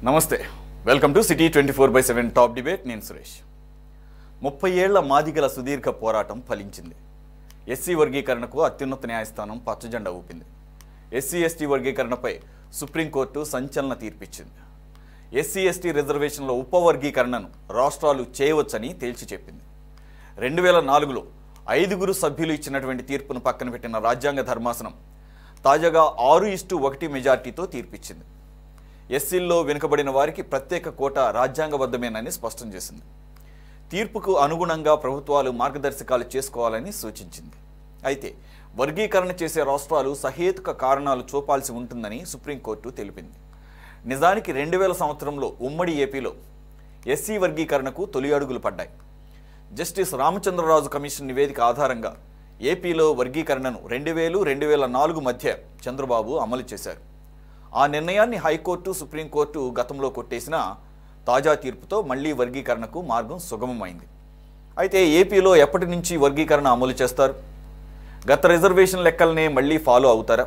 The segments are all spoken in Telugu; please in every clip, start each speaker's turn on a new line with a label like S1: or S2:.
S1: నమస్తే welcome to city 24/7 top debate. నేను సురేష్. 30 ఏళ్ల మాదిగల సుదీర్ఘ పోరాటం ఫలించింది. ఎస్సీ వర్గీకరణకు అత్యున్నత న్యాయస్థానం పచ్చజెండా ఊపింది. ఎస్సీ ఎస్టీ వర్గీకరణపై సుప్రీంకోర్టు సంచలన తీర్పిచ్చింది. ఎస్సీ ఎస్టీ రిజర్వేషన్ల ఉపవర్గీకరణను రాష్ట్రాలు చేయవచ్చని తేల్చి చెప్పింది. 2004లో 5 సభ్యులు ఇచ్చినటువంటి తీర్పును పక్కన పెట్టిన రాజ్యాంగ ధర్మాసనం తాజాగా 6:1 మెజార్టీతో తీర్పిచ్చింది. ఎస్సీల్లో వెనుకబడిన వారికి ప్రత్యేక కోటా రాజ్యాంగబద్ధమేనని స్పష్టం చేసింది. తీర్పుకు అనుగుణంగా ప్రభుత్వాలు మార్గదర్శకాలు చేసుకోవాలని సూచించింది. అయితే వర్గీకరణ చేసే రాష్ట్రాలు సహేతుక కారణాలు చూపాల్సి ఉంటుందని సుప్రీంకోర్టు తెలిపింది. నిజానికి 2000 సంవత్సరంలో ఉమ్మడి ఏపీలో ఎస్సీ వర్గీకరణకు తొలి అడుగులు పడ్డాయి. జస్టిస్ రామచంద్రరాజు కమిషన్ నివేదిక ఆధారంగా ఏపీలో వర్గీకరణను 2000-2004 మధ్య చంద్రబాబు అమలు చేశారు. ఆ నిర్ణయాన్ని హైకోర్టు, సుప్రీంకోర్టు గతంలో కొట్టేసిన తాజా తీర్పుతో మళ్లీ వర్గీకరణకు మార్గం సుగమమైంది. అయితే ఏపీలో ఎప్పటి నుంచి వర్గీకరణ అమలు చేస్తారు? గత రిజర్వేషన్ లెక్కలనే మళ్లీ ఫాలో అవుతారా?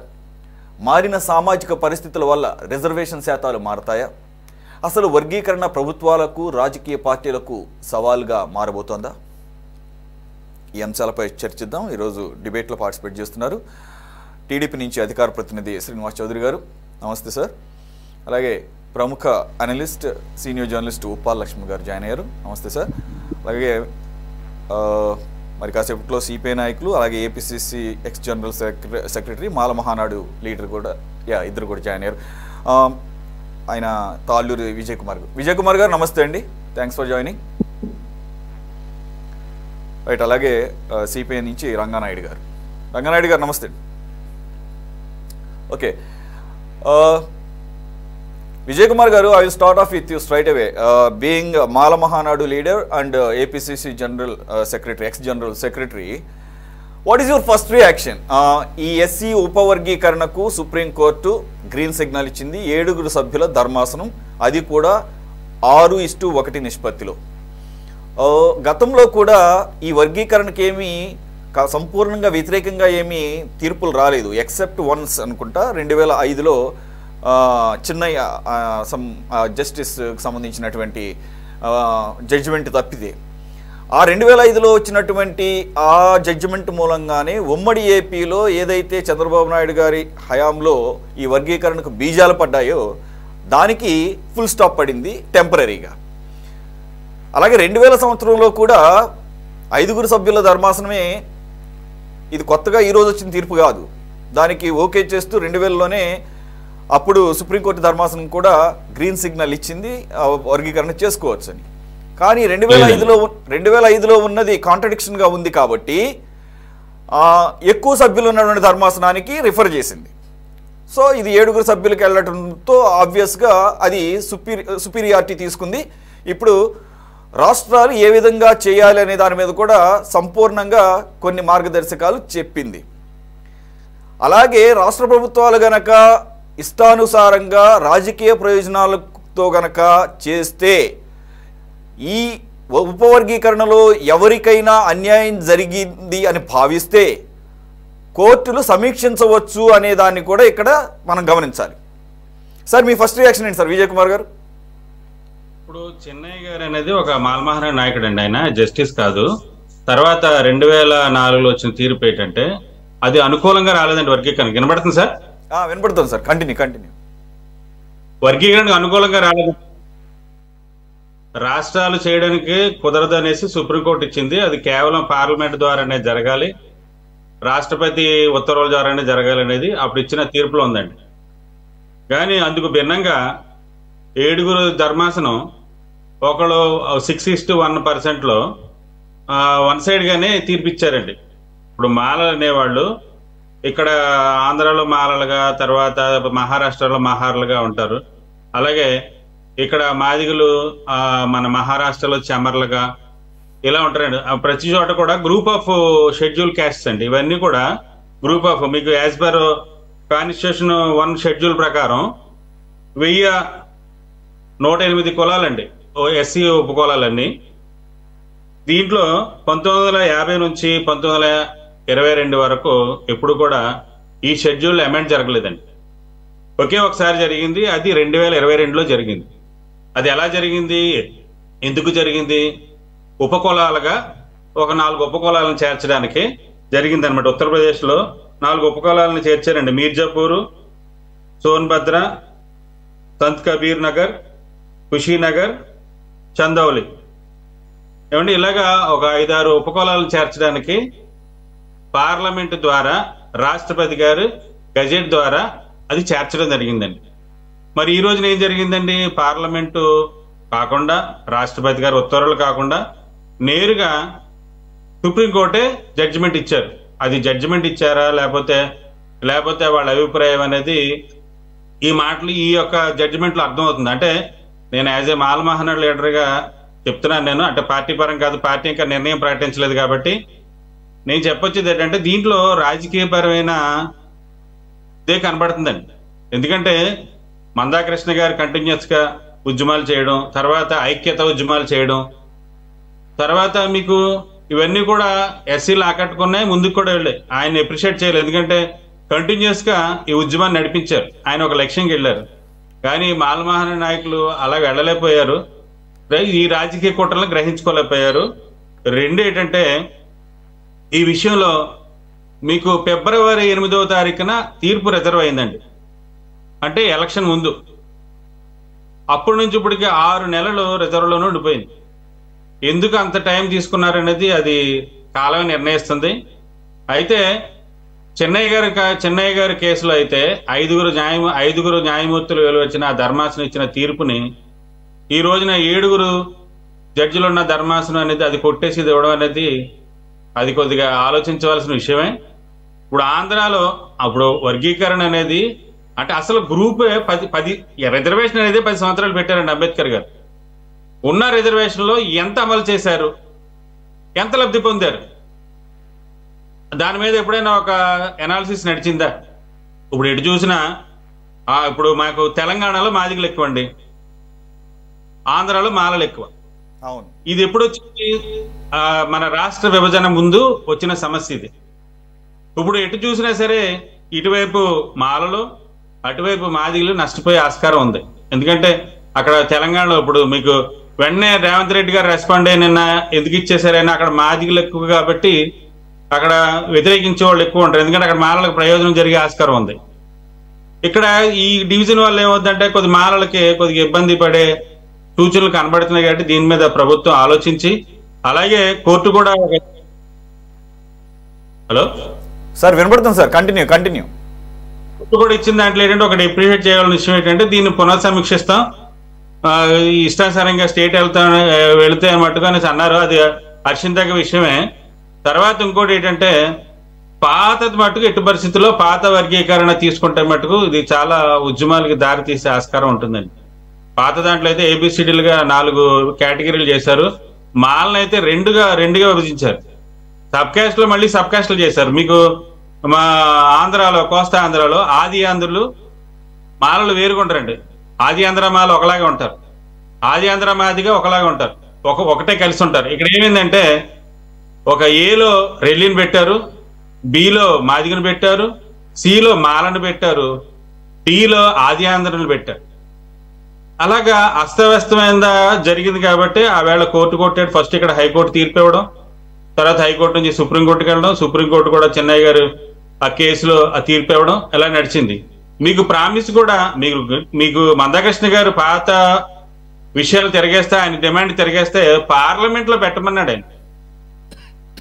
S1: మారిన సామాజిక పరిస్థితుల వల్ల రిజర్వేషన్ శాతాలు మారతాయా? అసలు వర్గీకరణ ప్రభుత్వాలకు, రాజకీయ పార్టీలకు సవాల్గా మారబోతోందా? ఈ అంశాలపై చర్చిద్దాం. ఈరోజు డిబేట్లో పార్టిసిపేట్ చేస్తున్నారు టీడీపీ నుంచి అధికార ప్రతినిధి శ్రీనివాస్ చౌదరి గారు. నమస్తే సార్. అలాగే ప్రముఖ analyst, senior journalist Uppala Lakshmi గారు జాయిన్ అయ్యారు. నమస్తే సార్. అలాగే మరి కాసేపట్లో సిపిఐ నాయకులు, అలాగే ఏపీసీసీ ఎక్స్ జనరల్ సెక్రటరీ, మాల మహానాడు లీడర్ కూడా ఇద్దరు కూడా జాయిన్ అయ్యారు. ఆయన తాళ్ళూరు విజయ్ కుమార్ గారు నమస్తే అండి. Thanks for joining. రైట్. అలాగే సిపిఐ నుంచి రంగానాయుడు గారు నమస్తే. ఓకే, విజయ్ కుమార్ గారు, I will start of with you straight away. Being Mala Mahanadu leader and APCC general secretary, X general secretary, what is your first reaction? ఈ ఎస్సీ ఉపవర్గీకరణకు సుప్రీంకోర్టు గ్రీన్ సిగ్నల్ ఇచ్చింది. 7 సభ్యుల ధర్మాసనం, అది కూడా 6:1 నిష్పత్తిలో. గతంలో కూడా ఈ వర్గీకరణకి ఏమీ సంపూర్ణంగా వ్యతిరేకంగా ఏమీ తీర్పులు రాలేదు, ఎక్సెప్ట్ వన్స్ అనుకుంటా. 2005లో చిన్నయ్య జస్టిస్కి సంబంధించినటువంటి జడ్జిమెంట్ తప్పితే, ఆ 2005లో వచ్చినటువంటి ఆ జడ్జిమెంట్ మూలంగానే ఉమ్మడి ఏపీలో ఏదైతే చంద్రబాబు నాయుడు గారి హయాంలో ఈ వర్గీకరణకు బీజాలు పడ్డాయో దానికి ఫుల్ స్టాప్ పడింది టెంపరీగా. అలాగే 2000 సంవత్సరంలో కూడా 5 సభ్యుల ధర్మాసనమే, ఇది కొత్తగా ఈరోజు వచ్చిన తీర్పు కాదు, దానికి ఓకే చేస్తూ 2000లోనే అప్పుడు సుప్రీంకోర్టు ధర్మాసనం కూడా గ్రీన్ సిగ్నల్ ఇచ్చింది, వర్గీకరణ చేసుకోవచ్చని. కానీ 2005లో ఉన్నది కాంట్రడిక్షన్గా ఉంది కాబట్టి ఎక్కువ సభ్యులు ఉన్నటువంటి ధర్మాసనానికి రిఫర్ చేసింది. సో ఇది 7 సభ్యులకు వెళ్ళడంతో ఆబ్వియస్గా అది సుపీరియారిటీ తీసుకుంది. ఇప్పుడు రాష్ట్రాలు ఏ విధంగా చేయాలి అనే దాని మీద కూడా సంపూర్ణంగా కొన్ని మార్గదర్శకాలు చెప్పింది. అలాగే రాష్ట్ర ప్రభుత్వాలు గనక ఇష్టానుసారంగా రాజకీయ ప్రయోజనాలతో గనక చేస్తే, ఈ ఉపవర్గీకరణలో ఎవరికైనా అన్యాయం జరిగింది అని భావిస్తే కోర్టులు సమీక్షించవచ్చు అనే దాన్ని కూడా ఇక్కడ మనం గమనించాలి. సార్, మీ ఫస్ట్ రియాక్షన్ ఏంటి సార్, విజయ్ కుమార్ గారు?
S2: ఇప్పుడు చెన్నై గారు అనేది ఒక మాల్మహారాణ నాయకుడు అండి, ఆయన జస్టిస్ కాదు. తర్వాత 2004లో వచ్చిన తీర్పు ఏంటంటే అది అనుకూలంగా రాలేదండి వర్గీకరణ. వినపడుతుంది సార్?
S1: వినపడుతుంది సార్, కంటిన్యూ.
S2: వర్గీకరణకు అనుకూలంగా రాలేదు, రాష్ట్రాలు చేయడానికి కుదరదు అనేసి సుప్రీంకోర్టు ఇచ్చింది. అది కేవలం పార్లమెంట్ ద్వారానే జరగాలి, రాష్ట్రపతి ఉత్తర్వుల ద్వారానే జరగాలి అనేది అప్పుడు ఇచ్చిన తీర్పులో ఉందండి. కానీ అందుకు భిన్నంగా 7 ధర్మాసనం ఒకళ్ళు 6:1%లో వన్ సైడ్గానే తీర్పిచ్చారండి. ఇప్పుడు మాలలు అనేవాళ్ళు ఇక్కడ ఆంధ్రాలో మాలలుగా, తర్వాత మహారాష్ట్రలో మహార్లుగా ఉంటారు. అలాగే ఇక్కడ మాదిగలు మన మహారాష్ట్రలో చెమర్లుగా ఇలా ఉంటారండి. ప్రతి చోట కూడా గ్రూప్ ఆఫ్ షెడ్యూల్ క్యాస్ట్స్ అండి. ఇవన్నీ కూడా గ్రూప్ ఆఫ్, మీకు యాజ్ పర్ కాన్స్టిట్యూషన్ 1 షెడ్యూల్ ప్రకారం 1108 కులాలండి, ఎస్సీ ఉపకులాలన్నీ. దీంట్లో 1950 నుంచి 1922 వరకు ఎప్పుడు కూడా ఈ షెడ్యూల్ అమెండ్ జరగలేదండి. ఒకే ఒకసారి జరిగింది, అది 2022లో జరిగింది. అది ఎలా జరిగింది, ఎందుకు జరిగింది? ఉపకులాలుగా ఒక 4 ఉపకులాలను చేర్చడానికి జరిగింది అనమాట. ఉత్తరప్రదేశ్లో 4 ఉపకులాలను చేర్చారండి. మీర్జాపూర్, సోన్భద్ర, సంత్ కబీర్ నగర్, కుషీనగర్, చందౌలి. ఏమంటే ఇలాగా ఒక 5-6 ఉపకులాలను చేర్చడానికి పార్లమెంటు ద్వారా రాష్ట్రపతి గారు గజెట్ ద్వారా అది చేర్చడం జరిగిందండి. మరి ఈ రోజున ఏం జరిగిందండి? పార్లమెంటు కాకుండా, రాష్ట్రపతి గారు ఉత్తర్వులు కాకుండా నేరుగా సుప్రీంకోర్టే జడ్జిమెంట్ ఇచ్చారు. అది జడ్జిమెంట్ ఇచ్చారా లేకపోతే వాళ్ళ అభిప్రాయం అనేది ఈ మాటలు ఈ యొక్క జడ్జిమెంట్లో అర్థమవుతుంది. అంటే నేను యాజ్ ఏ మాలమహనాడు లీడర్గా చెప్తున్నాను. నేను అంటే పార్టీ పరం కాదు, పార్టీ ఇంకా నిర్ణయం ప్రకటించలేదు కాబట్టి నేను చెప్పొచ్చేది ఏంటంటే దీంట్లో రాజకీయపరమైన ఇదే కనబడుతుందండి. ఎందుకంటే మందాకృష్ణ గారు కంటిన్యూస్గా ఉద్యమాలు చేయడం, తర్వాత ఐక్యత ఉద్యమాలు చేయడం, తర్వాత మీకు ఇవన్నీ కూడా ఎస్సీలు ఆకట్టుకున్నాయి, ముందుకు కూడా వెళ్ళాయి. ఆయన అప్రిషియేట్ చేయలేదు, ఎందుకంటే కంటిన్యూస్గా ఈ ఉద్యమాన్ని నడిపించారు. ఆయన ఒక లక్ష్యంకి వెళ్ళారు. కానీ మాలమహాన నాయకులు అలా వెళ్ళలేకపోయారు. ఈ రాజకీయ కుట్రలను గ్రహించుకోలేకపోయారు. రెండు ఏంటంటే ఈ విషయంలో మీకు ఫిబ్రవరి 8వ తారీఖున తీర్పు రిజర్వ్ అయిందండి. అంటే ఎలక్షన్ ముందు. అప్పటి నుంచి ఇప్పటికి 6 నెలలు రిజర్వ్లోనే ఉండిపోయింది. ఎందుకు అంత టైం తీసుకున్నారనేది అది కాలమే నిర్ణయిస్తుంది. అయితే చెన్నయ్య గారి కేసులో అయితే 5 న్యాయమూర్తులు వెలువచ్చిన ధర్మాసనం ఇచ్చిన తీర్పుని ఈ రోజున 7 జడ్జిలు ఉన్న ధర్మాసనం అనేది అది కొట్టేసి ఇవ్వడం అనేది అది కొద్దిగా ఆలోచించవలసిన విషయమే. ఇప్పుడు ఆంధ్రాలో అప్పుడు వర్గీకరణ అనేది అంటే అసలు గ్రూపే 10 రిజర్వేషన్ అనేది 10 సంవత్సరాలు పెట్టారండి అంబేద్కర్ గారు. ఉన్న రిజర్వేషన్లో ఎంత అమలు చేశారు, ఎంత లబ్ధి పొందారు, దాని మీద ఎప్పుడైనా ఒక ఎనాలిసిస్ నడిచిందా? ఇప్పుడు ఎటు చూసినా ఇప్పుడు మాకు తెలంగాణలో మాదిగలు ఎక్కువ అండి, ఆంధ్రాలో మాలలు ఎక్కువ.
S1: అవును,
S2: ఇది ఎప్పుడు వచ్చింది? మన రాష్ట్ర విభజన ముందు వచ్చిన సమస్య ఇది. ఇప్పుడు ఎటు చూసినా సరే ఇటువైపు మాలలు, అటువైపు మాదిగలు నష్టపోయే ఆస్కారం ఉంది. ఎందుకంటే అక్కడ తెలంగాణలో ఇప్పుడు మీకు వెంటనే రేవంత్ రెడ్డి గారు రెస్పాండ్ అయ్యి నిన్న ఎందుకు ఇచ్చేసారైనా అక్కడ మాదిగలు ఎక్కువ కాబట్టి అక్కడ వ్యతిరేకించే వాళ్ళు ఎక్కువ ఉంటారు. ఎందుకంటే అక్కడ మాలలకు ప్రయోజనం జరిగే ఆస్కారం ఉంది. ఇక్కడ ఈ డివిజన్ వల్ల ఏమవుతుందంటే కొద్ది మాలలకి కొద్దిగా ఇబ్బంది పడే సూచనలు కనబడుతున్నాయి. కాబట్టి దీని మీద ప్రభుత్వం ఆలోచించి, అలాగే కోర్టు కూడా హలో
S1: సార్ వినపడుతుంది సార్, కంటిన్యూ.
S2: కోర్టు కూడా ఇచ్చిన దాంట్లో ఏంటంటే ఒకటి అప్రిషియేట్ చేయాలని విషయం ఏంటంటే దీన్ని పునఃసమీక్షిస్తాం, ఇష్టానుసారంగా స్టేట్ వెళితే అన్నట్టుగా అన్నారు. అది హర్షించదగ్గ విషయమే. తర్వాత ఇంకోటి ఏంటంటే పాతది మట్టుకు ఎట్టి పరిస్థితుల్లో పాత వర్గీకరణ తీసుకుంటే మట్టుకు ఇది చాలా ఉద్యమాలకి దారి తీసే ఆస్కారం ఉంటుందండి. పాత దాంట్లో అయితే ఏబిసిడీలుగా 4 కేటగిరీలు చేశారు. మాలనైతే రెండుగా విభజించారు. సబ్ క్యాస్ట్ లో మళ్ళీ సబ్ క్యాస్ట్లు చేశారు. మీకు మా ఆంధ్రాలో, కోస్తా ఆంధ్రాలో ఆది ఆంధ్రులు మాలలు వేరుగా ఉంటారండి. ఆది ఆంధ్ర మాల ఒకలాగే ఉంటారు, ఆది ఆంధ్ర మాదిగా ఒకలాగే ఉంటారు, ఒకటే కలిసి ఉంటారు. ఇక్కడ ఏమైందంటే ఒక ఏలో రెల్లిని పెట్టారు, బిలో మాదిగను పెట్టారు, సిలో మాలను పెట్టారు, టీలో ఆది ఆంధ్రను పెట్టారు. అలాగా అస్తవ్యస్తమైన జరిగింది. కాబట్టి ఆ వేళ కోర్టు కొట్టాడు. ఫస్ట్ ఇక్కడ హైకోర్టు తీర్పు ఇవ్వడం, తర్వాత హైకోర్టు నుంచి సుప్రీంకోర్టుకి వెళ్ళడం, సుప్రీంకోర్టు కూడా చెన్నయ్య గారు ఆ కేసులో ఆ తీర్పు ఇవ్వడం, ఎలా నడిచింది. మీకు ప్రామిస్ కూడా మీకు మందాకృష్ణ గారు పాత విషయాలు తిరగేస్తే, ఆయన డిమాండ్ తిరగేస్తే పార్లమెంట్ లో పెట్టమన్నాడు. ఆయన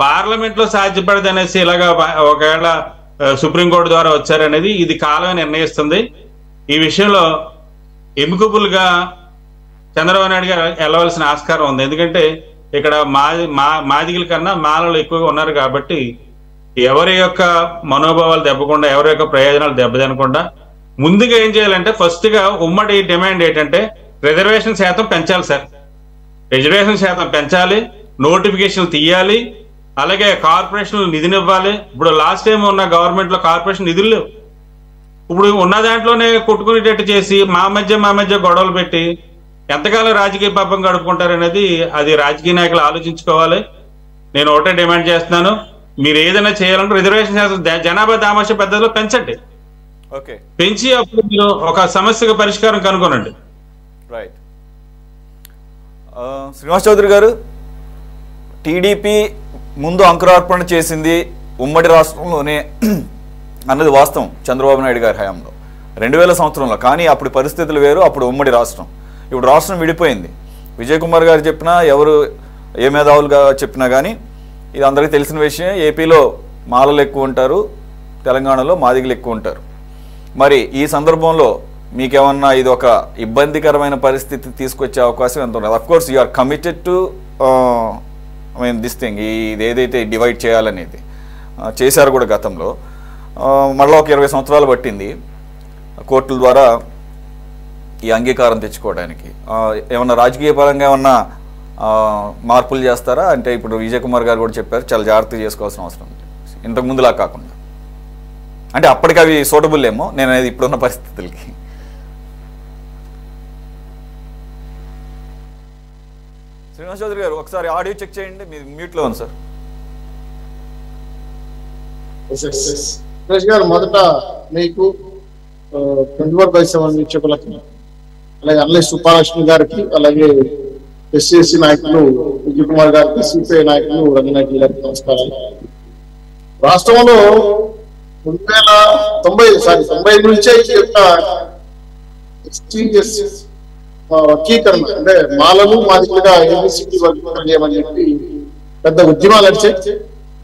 S2: పార్లమెంట్ లో సాధ్యపడదు అనేసి ఇలాగా ఒకవేళ సుప్రీంకోర్టు ద్వారా వచ్చారనేది ఇది కాలమే నిర్ణయిస్తుంది. ఈ విషయంలో ఎముకబుల్ గా చంద్రబాబు నాయుడు గారు వెళ్ళవలసిన ఆస్కారం ఉంది. ఎందుకంటే ఇక్కడ మాదిగల కన్నా మాలలు ఎక్కువగా ఉన్నారు కాబట్టి ఎవరి యొక్క మనోభావాలు దెబ్బకుండా, ఎవరి యొక్క ప్రయోజనాలు దెబ్బతినకుండా ముందుగా ఏం చేయాలంటే ఫస్ట్ గా ఉమ్మడి డిమాండ్ ఏంటంటే రిజర్వేషన్ శాతం పెంచాలి సార్. రిజర్వేషన్ శాతం పెంచాలి, నోటిఫికేషన్లు తీయాలి, అలాగే కార్పొరేషన్లు నిధునివ్వాలి. ఇప్పుడు లాస్ట్ టైం ఉన్న గవర్నమెంట్ లో కార్పొరేషన్ నిధులు లేవు. ఇప్పుడు ఉన్న దాంట్లోనే కొట్టుకునేటట్టు చేసి మా మధ్య గొడవలు పెట్టి ఎంతకాలం రాజకీయ పాపం గడుపుకుంటారనేది అది రాజకీయ నాయకులు ఆలోచించుకోవాలి. నేను ఒకటే డిమాండ్ చేస్తున్నాను, మీరు ఏదైనా చేయాలంటే రిజర్వేషన్ శాతం జనాభా దామాష పద్ధతిలో పెంచండి. పెంచి అప్పుడు మీరు ఒక సమస్యకు పరిష్కారం కనుగొనండి.
S1: రైట్. శ్రీనివాస్ చౌదరి గారు, టీడీపీ ముందు అంకురార్పణ చేసింది ఉమ్మడి రాష్ట్రంలోనే అన్నది వాస్తవం చంద్రబాబు నాయుడు గారి హయాంలో 2000 సంవత్సరంలో. కానీ అప్పుడు పరిస్థితులు వేరు, అప్పుడు ఉమ్మడి రాష్ట్రం. ఇప్పుడు రాష్ట్రం విడిపోయింది. విజయ్ కుమార్ గారు చెప్పినా, ఎవరు ఏ మేధావులుగా చెప్పినా కానీ ఇది అందరికీ తెలిసిన విషయం. ఏపీలో మాలలు ఎక్కువ ఉంటారు, తెలంగాణలో మాదిగలు ఎక్కువ ఉంటారు. మరి ఈ సందర్భంలో మీకేమన్నా ఇది ఒక ఇబ్బందికరమైన పరిస్థితి తీసుకొచ్చే అవకాశం ఎంత ఉన్నది? Of course you are committed to this thing, ఇది ఏదైతే డివైడ్ చేయాలనేది చేశారు కూడా గతంలో. మళ్ళీ ఒక 20 సంవత్సరాలు పట్టింది కోర్టుల ద్వారా ఈ అంగీకారం తెచ్చుకోవడానికి. ఏమన్నా రాజకీయ పరంగా ఏమన్నా మార్పులు చేస్తారా? అంటే ఇప్పుడు విజయ్ కుమార్ గారు కూడా చెప్పారు చాలా జాగ్రత్తగా చేసుకోవాల్సిన అవసరం ఉంది, ఇంతకు ముందులా కాకుండా. అంటే అప్పటికి అవి సూటబుల్ ఏమో, నేను అనేది ఇప్పుడున్న పరిస్థితులకి. శ్రీనివాస్ చౌదరి గారు, ఒకసారి ఆడియో చెక్ చేయండి, మీరు మ్యూట్లో ఉంది సార్.
S3: సురేష్ గారు, మొదట మీకు 24/7 వీక్షకులకి, అలాగే అనలిస్ట్ ఉపాలక్ష్మి గారికి, అలాగే ఎస్సీఎస్సీ నాయకులు విజయ్ కుమార్ గారికి, సిపిఐ నాయకులు రంగనాయకులు గారికి నమస్కారాలు. రాష్ట్రంలో 90 నుంచే ఈ యొక్క వర్గీకరణ, అంటే మాలలు మాదిగలుగా ఏబిసిటీ వర్గీకరణ చేయమని చెప్పి పెద్ద ఉద్యమాలు నడిచాయి.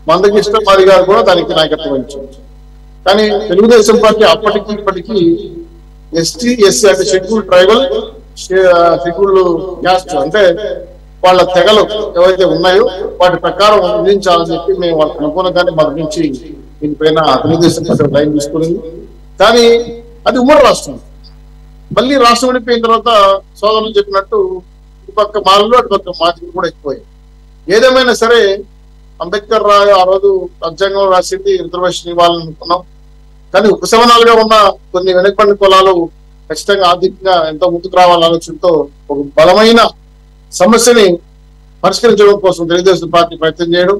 S3: మందకృష్ణ మాది గారు కూడా దానికి నాయకత్వం వహించారు. కానీ తెలుగుదేశం పార్టీ అప్పటికి ఇప్పటికీ ఎస్టీ ఎస్సీ అంటే షెడ్యూల్ ట్రైబల్, షెడ్యూల్ క్యాస్ట్ అంటే వాళ్ళ తెగలు ఏవైతే ఉన్నాయో వాటి ప్రకారం విధించాలని చెప్పి మేము వాళ్ళకి అనుకూలంగానే మొదటి నుంచి దీనిపైన తెలుగుదేశం పార్టీ లైన్ తీసుకునింది. కానీ అది ఉమ్మడి రాష్ట్రం. మళ్ళీ రాష్ట్రం విడిపోయిన తర్వాత సోదరులు చెప్పినట్టు ఇటుపక్క మాలలు అటుపక్క మాదిగలు కూడా ఎక్కువయ్యాయి. ఏదేమైనా సరే అంబేద్కర్ రావు ఆ రోజు రాజ్యాంగం రాసింది రిజర్వేషన్ ఇవ్వాలని అనుకున్నాం. కానీ ఉపశమనాలుగా ఉన్న కొన్ని వెనుకబడిన కులాలు ఖచ్చితంగా ఆర్థికంగా ఎంతో ముందుకు రావాలనే ఆలోచనతో ఒక బలమైన సమస్యని పరిష్కరించడం కోసం తెలుగుదేశం పార్టీ ప్రయత్నం చేయడం,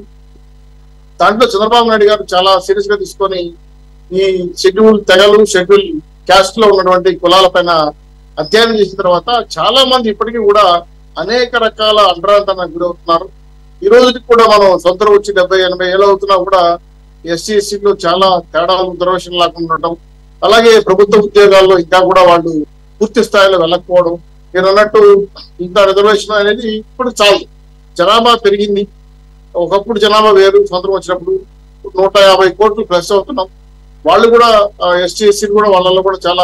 S3: దాంట్లో చంద్రబాబు నాయుడు గారు చాలా సీరియస్ గా తీసుకొని ఈ షెడ్యూల్ తెగలు, షెడ్యూల్ క్యాస్ట్ లో ఉన్నటువంటి కులాల పైన అధ్యయనం చేసిన తర్వాత చాలా మంది ఇప్పటికీ కూడా అనేక రకాల అంటరాంతనానికి గురవుతున్నారు. ఈ రోజుకి కూడా మనం సొంత వచ్చి 70-80 ఏళ్ళు అవుతున్నా కూడా ఎస్సీ ఎస్సీలో చాలా తేడాలు, రిజర్వేషన్ లేకుండా ఉండటం, అలాగే ప్రభుత్వ ఉద్యోగాల్లో ఇంకా కూడా వాళ్ళు పూర్తి స్థాయిలో వెళ్ళకపోవడం. నేను అన్నట్టు ఇంత రిజర్వేషన్ అనేది ఇప్పుడు చాలు. జనాభా పెరిగింది. ఒకప్పుడు జనాభా వేరు, స్వతంత్రం వచ్చినప్పుడు 150 కోట్లు ప్లస్ అవుతున్నాం. వాళ్ళు కూడా ఎస్టీ ఎస్సీ కూడా వాళ్ళలో కూడా చాలా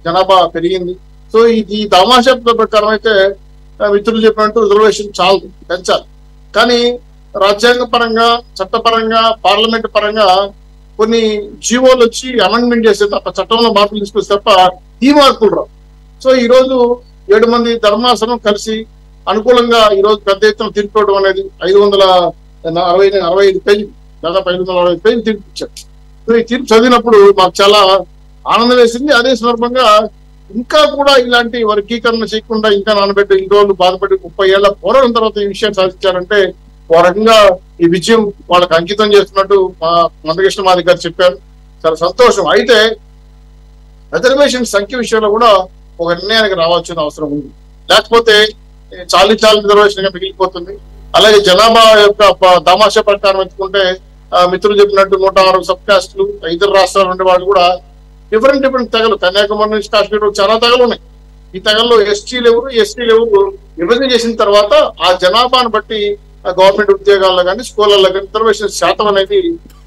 S3: జనాభా పెరిగింది. సో ఈ తమాషా ప్రకారం అయితే మిత్రులు చెప్పినట్టు రిజర్వేషన్ చాలు, పెంచాలి. కానీ రాజ్యాంగ పరంగా, చట్టపరంగా, పార్లమెంట్ పరంగా కొన్ని జీవోలు వచ్చి అమెండ్మెంట్ చేసే తప్ప, చట్టంలో మార్పులు తీసుకొస్తే తప్ప ఈ మార్పులు రావు. సో ఈ రోజు 7 మంది ధర్మాసనం కలిసి అనుకూలంగా ఈ రోజు పెద్ద ఎత్తున తీర్పుకోవడం అనేది 565 పేజీలు, దాదాపు 565 పేజీలు తీర్పు ఇచ్చారు. సో ఈ తీర్పు చదివినప్పుడు మాకు చాలా ఆనందం వేసింది. అదే సందర్భంగా ఇంకా కూడా ఇలాంటి వర్గీకరణ చేయకుండా ఇంకా నానబెట్టి ఇన్ని రోజులు బాధపడి 30 ఏళ్ల పోరాటం తర్వాత ఈ విషయాన్ని సాధించారంటే ఒక రకంగా ఈ విజయం వాళ్ళకి అంకితం చేస్తున్నట్టు మా మందకృష్ణ మాది గారు చెప్పారు. చాలా సంతోషం. అయితే రిజర్వేషన్ సంఖ్య విషయంలో కూడా ఒక నిర్ణయానికి రావాల్సిన అవసరం ఉంది. లేకపోతే చాలీ రిజర్వేషన్ గా మిగిలిపోతుంది. అలాగే జనాభా యొక్క తమాషా ప్రకారం ఎత్తుకుంటే మిత్రులు చెప్పినట్టు 106 సబ్ కాస్టులు, ఇతర రాష్ట్రాల నుండి వాళ్ళు కూడా డిఫరెంట్ తెగలు, కన్యాకుమారి నుంచి కాశ్మీర్ చాలా తెగలు ఉన్నాయి. ఈ తెగల్లో ఎస్టీలు ఎవరు, ఎస్టీలు ఎవరు విభజన చేసిన తర్వాత ఆ జనాభాను బట్టి గవర్నమెంట్ ఉద్యోగాల్లో కానీ, స్కూళ్ళల్లో కానీ రిజర్వేషన్ శాతం అనేది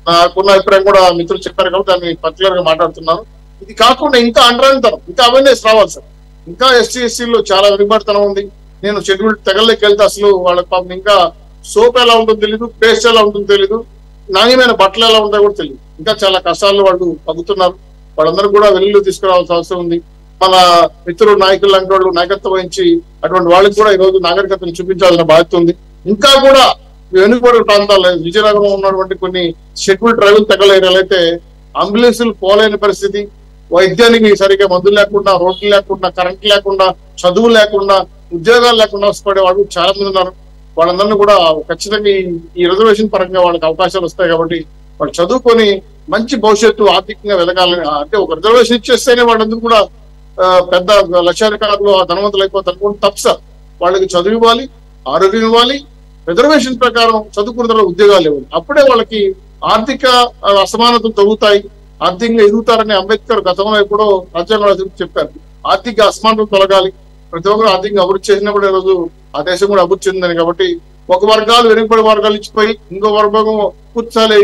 S3: నాకున్న అభిప్రాయం కూడా మిత్రులు చెప్పారు కాబట్టి దాన్ని పర్టికులర్ గా మాట్లాడుతున్నాను. ఇది కాకుండా ఇంకా అంటరానితనం, ఇంకా అవేర్నెస్ రావాలి సార్. ఇంకా ఎస్టీ ఎస్సీలో చాలా వెనుకబడితనం ఉంది. నేను షెడ్యూల్ తెగల్లోకి వెళ్తే అసలు వాళ్ళకి పాపం ఇంకా సోప్ ఎలా ఉంటుందో తెలీదు, పేస్ట్ ఎలా ఉంటుందో తెలీదు, నాణ్యమైన బట్టలు ఎలా ఉంటాయో కూడా తెలియదు. ఇంకా చాలా కష్టాలు వాళ్ళు పగుతున్నారు. వాళ్ళందరూ కూడా వెలుగులో తీసుకురావాల్సిన అవసరం ఉంది. మన మిత్రులు నాయకులు లాంటి వాళ్ళు నాయకత్వం వహించి అటువంటి వాళ్ళకి కూడా ఈ రోజు నాగరికతను చూపించాల్సిన బాధ్యత ఉంది. ఇంకా కూడా వెనుకబడిన ప్రాంతాల్లో విజయనగరంలో ఉన్నటువంటి కొన్ని షెడ్యూల్ ట్రైబల్ తెగల ఏరియాలు అయితే అంబులెన్సులు పోలేని పరిస్థితి, వైద్యానికి సరిగ్గా మందులు లేకుండా, రోడ్లు లేకుండా, కరెంట్ లేకుండా, చదువు లేకుండా, ఉద్యోగాలు లేకుండా వస్తుపడే వాళ్ళు చాలా మంది ఉన్నారు. వాళ్ళందరినీ కూడా ఖచ్చితంగా ఈ రిజర్వేషన్ పరంగా వాళ్ళకి అవకాశాలు వస్తాయి కాబట్టి వాళ్ళు చదువుకొని మంచి భవిష్యత్తు ఆర్థికంగా వెలగాలని, అంటే ఒక రిజర్వేషన్ ఇచ్చేస్తేనే వాళ్ళందరూ కూడా పెద్ద లక్షాధికారులు, ధనవంతులు అయిపోతారు అనుకుంటే తప్పు సార్. వాళ్ళకి చదువు ఇవ్వాలి, ఆరోగ్యం ఇవ్వాలి, రిజర్వేషన్ ప్రకారం చదువుకున్న ఉద్యోగాలు ఇవ్వాలి. అప్పుడే వాళ్ళకి ఆర్థిక అసమానతలు తగ్గుతాయి, ఆర్థికంగా ఎదుగుతారని అంబేద్కర్ గతంలో ఎప్పుడో రాజ్యాంగంలో చెప్పారు. ఆర్థిక అసమానతలు తొలగాలి, ప్రతి ఒక్కరు ఆర్థికంగా అభివృద్ధి చేసినప్పుడు ఈరోజు ఆ దేశం కూడా అభివృద్ధి చెందిందని. కాబట్టి ఒక వర్గాలు వెనుకబడి వర్గాలు ఇచ్చిపోయి ఇంకో వర్గం కూర్చాలు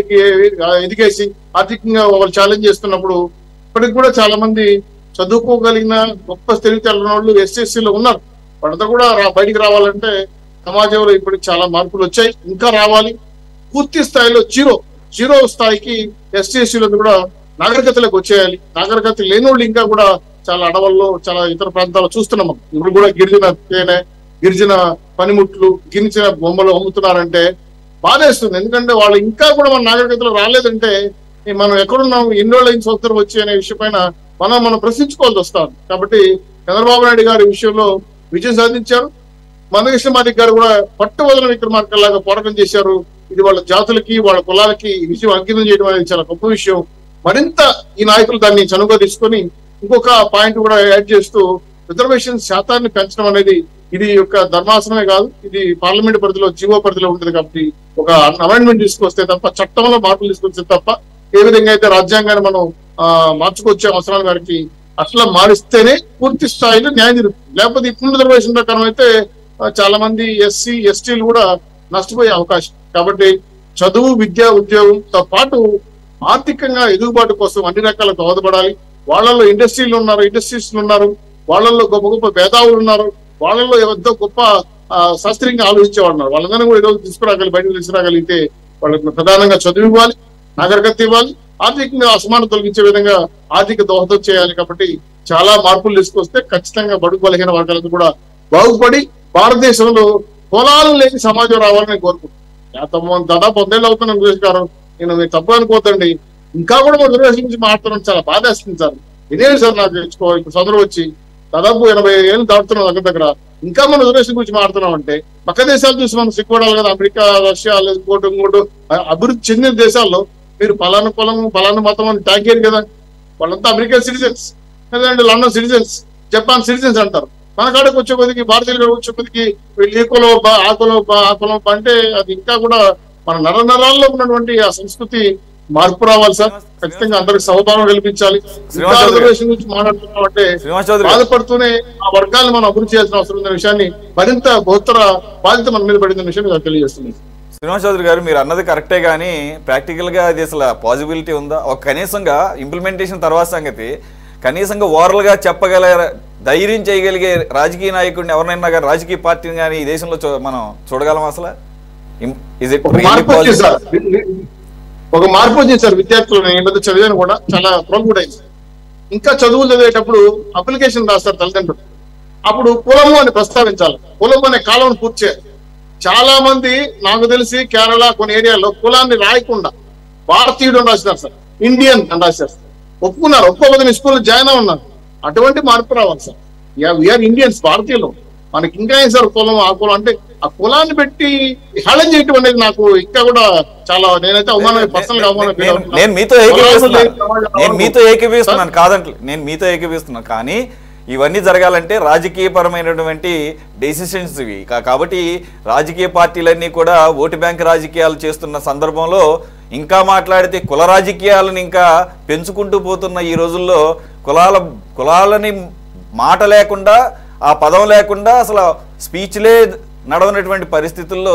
S3: ఎదిగేసి ఆర్థికంగా వాళ్ళు ఛాలెంజ్ చేస్తున్నప్పుడు ఇప్పటికి కూడా చాలా మంది చదువుకోగలిగిన గొప్ప తెలివితేటల వాళ్ళు ఎస్ఎస్సీలో ఉన్నారు. వాళ్ళంతా కూడా బయటికి రావాలంటే సమాజంలో ఇప్పటికి చాలా మార్పులు వచ్చాయి, ఇంకా రావాలి. పూర్తి స్థాయిలో జీరో స్థాయికి ఎస్టీఎస్సీలో కూడా నాగరికతలకు వచ్చేయాలి. నాగరికత లేని వాళ్ళు ఇంకా కూడా చాలా అడవుల్లో చాలా ఇతర ప్రాంతాల్లో చూస్తున్నాం. ఇప్పుడు కూడా గిరిజన తేనె, గిరిజన పనిముట్లు, గిరిజన బొమ్మలు అమ్ముతున్నారంటే బాధేస్తుంది. ఎందుకంటే వాళ్ళు ఇంకా కూడా మన నాగరికతలో రాలేదంటే మనం ఎక్కడున్నాం, ఎన్నోళ్ళ సంవత్సరం వచ్చి అనే విషయం పైన మనం ప్రశ్నించుకోవాల్సి వస్తాం. కాబట్టి చంద్రబాబు నాయుడు గారి విషయంలో విజయం సాధించారు. మందకృష్ణ మాదిక్ గారు కూడా పట్టువదల విక్రమార్కల్లాగా పోరాటం చేశారు. ఇది వాళ్ళ జాతులకి వాళ్ళ కులాలకి ఈ విషయం అంకితం చేయడం అనేది చాలా గొప్ప విషయం. మరింత ఈ నాయకులు దాన్ని చనువుగా తీసుకొని ఇంకొక పాయింట్ కూడా యాడ్ చేస్తూ రిజర్వేషన్ శాతాన్ని పెంచడం అనేది ఇది యొక్క ధర్మాసనమే కాదు, ఇది పార్లమెంట్ పరిధిలో జీవో పరిధిలో ఉంటుంది. కాబట్టి ఒక అమెండ్మెంట్ తీసుకొస్తే తప్ప, చట్టంలో మార్పులు తీసుకొస్తే తప్ప ఏ విధంగా అయితే రాజ్యాంగాన్ని మనం మార్చుకొచ్చే అవసరాల గారికి అట్లా మారిస్తేనే పూర్తి స్థాయిలో న్యాయం జరుగుతుంది. లేకపోతే ఇప్పుడు రిజర్వేషన్ ప్రకారం అయితే చాలా మంది ఎస్సీ ఎస్టీలు కూడా నష్టపోయే అవకాశం. కాబట్టి చదువు, విద్య, ఉద్యోగంతో పాటు ఆర్థికంగా ఎదుగుబాటు కోసం అన్ని రకాల దోహదపడాలి. వాళ్ళల్లో ఇండస్ట్రీలు ఉన్నారు, వాళ్ళల్లో గొప్ప గొప్ప మేధావులు ఉన్నారు, వాళ్ళల్లో ఎంతో గొప్ప శాస్త్రీయంగా ఆలోచించేవాళ్ళు ఉన్నారు. వాళ్ళందరినీ కూడా ఈరోజు బయటకు తీసుకురాగలిగితే వాళ్ళకి ప్రధానంగా చదువు ఇవ్వాలి, నాగరికత ఇవ్వాలి, ఆర్థికంగా అసమానం తొలగించే విధంగా ఆర్థిక దోహదం చేయాలి. కాబట్టి చాలా మార్పులు తీసుకొస్తే ఖచ్చితంగా బడుగు బలహీన వర్గాలకు కూడా బాగుపడి భారతదేశంలో కులాలు లేని సమాజం రావాలని కోరుకుంటున్నాను. దాదాపు 100 ఏళ్ళు అవుతున్నాను సురేష్ గారు, నేను మీరు తప్పు అనుకోతండి, ఇంకా కూడా మన రిజర్వేషన్ గురించి మాట్లాడడం చాలా బాధేస్తుంది సార్. ఇదేంటి సార్ నాకు ఇప్పుడు సదరు వచ్చి దాదాపు 80 ఏళ్ళు దాటుతున్నాం దగ్గర ఇంకా మనం రిజర్వేషన్ గురించి మాట్లాడుతున్నాం అంటే పక్క దేశాలు చూసి మనం సిగ్గుపడాలి కదా. అమెరికా, రష్యా, ఇంకోటి అభివృద్ధి చెందిన దేశాల్లో మీరు పలానా కులం పలానా మతం అని ట్యాగ్ చేయరు కదా. వాళ్ళంతా అమెరికన్ సిటిజన్స్, లేదంటే లండన్ సిటిజన్స్, జపాన్ సిటిజన్స్ అంటారు. మన కాడకు వచ్చే కొద్దికి, భారతీయులు వచ్చే కొద్దికి వీళ్ళు ఈ కులం ఆ కులం అంటే అది ఇంకా కూడా మన నరాల్లో ఉన్నటువంటి ఆ సంస్కృతి మార్పు రావాలి సార్. ఖచ్చితంగా అందరికి సమభావం కల్పించాలి. రిజర్వేషన్ గురించి మాట్లాడుతున్నాం అంటే బాధపడుతూనే ఆ వర్గాలను మనం అభివృద్ధి చేయాల్సిన అవసరం ఉన్న విషయాన్ని మరింత బహుత్తర బాధ్యత మన మీద పడిన విషయం తెలియజేస్తుంది.
S1: శ్రీనివాస్ చౌదరి గారు, మీరు అన్నది కరెక్టే, కానీ ప్రాక్టికల్గా అది అసలు పాసిబిలిటీ ఉందా? ఒక కనీసంగా ఇంప్లిమెంటేషన్ తర్వాత సంగతి కనీసంగా ఓరల్గా చెప్పగల ధైర్యం చేయగలిగే రాజకీయ నాయకుడిని ఎవరినైనా కానీ, రాజకీయ పార్టీని కానీ ఈ దేశంలో మనం చూడగలం అసలు?
S3: ఒక మార్పు వచ్చింది సార్ విద్యార్థులు. నేను చదివాను కూడా, చాలా ప్రోల్ కూడా అయింది. ఇంకా చదువులు చదివేటప్పుడు అప్లికేషన్ రాస్తారు తల్లిదండ్రులు, అప్పుడు కులము అని ప్రస్తావించాలి, కులము అనే కాలం పూర్తి చేయాలి. చాలా మంది నాకు తెలిసి కేరళ కొన్ని ఏరియాలో కులాన్ని రాయకుండా భారతీయుడు అని రాసినారు సార్, ఇండియన్ అని రాశారు. ఒప్పుకున్నారు, ఒప్పుకోకపోతే స్కూల్లో జాయిన్ ఉన్నారు. అటువంటి మార్పు రావాలి సార్. వీఆర్ ఇండియన్స్, భారతీయులు. మనకి ఇంకా ఏం సార్ కులం ఆ కులం అంటే ఆ కులాన్ని పెట్టి హేళన చేయటం అనేది నాకు ఇంకా కూడా చాలా, నేనైతే అవమానం, పర్సనల్ గా అవమానం.
S1: నేను మీతో ఏకీపిస్తున్నాను కాదంటే, నేను మీతో ఏకీపిస్తున్నాను. కానీ ఇవన్నీ జరగాలంటే రాజకీయపరమైనటువంటి డెసిషన్స్ ఇవి. కాబట్టి రాజకీయ పార్టీలన్నీ కూడా ఓటు బ్యాంక్ రాజకీయాలు చేస్తున్న సందర్భంలో ఇంకా మాట్లాడితే కుల రాజకీయాలను ఇంకా పెంచుకుంటూ పోతున్న ఈ రోజుల్లో కులాలని మాట లేకుండా, ఆ పదం లేకుండా అసలు స్పీచ్లే నడవనటువంటి పరిస్థితుల్లో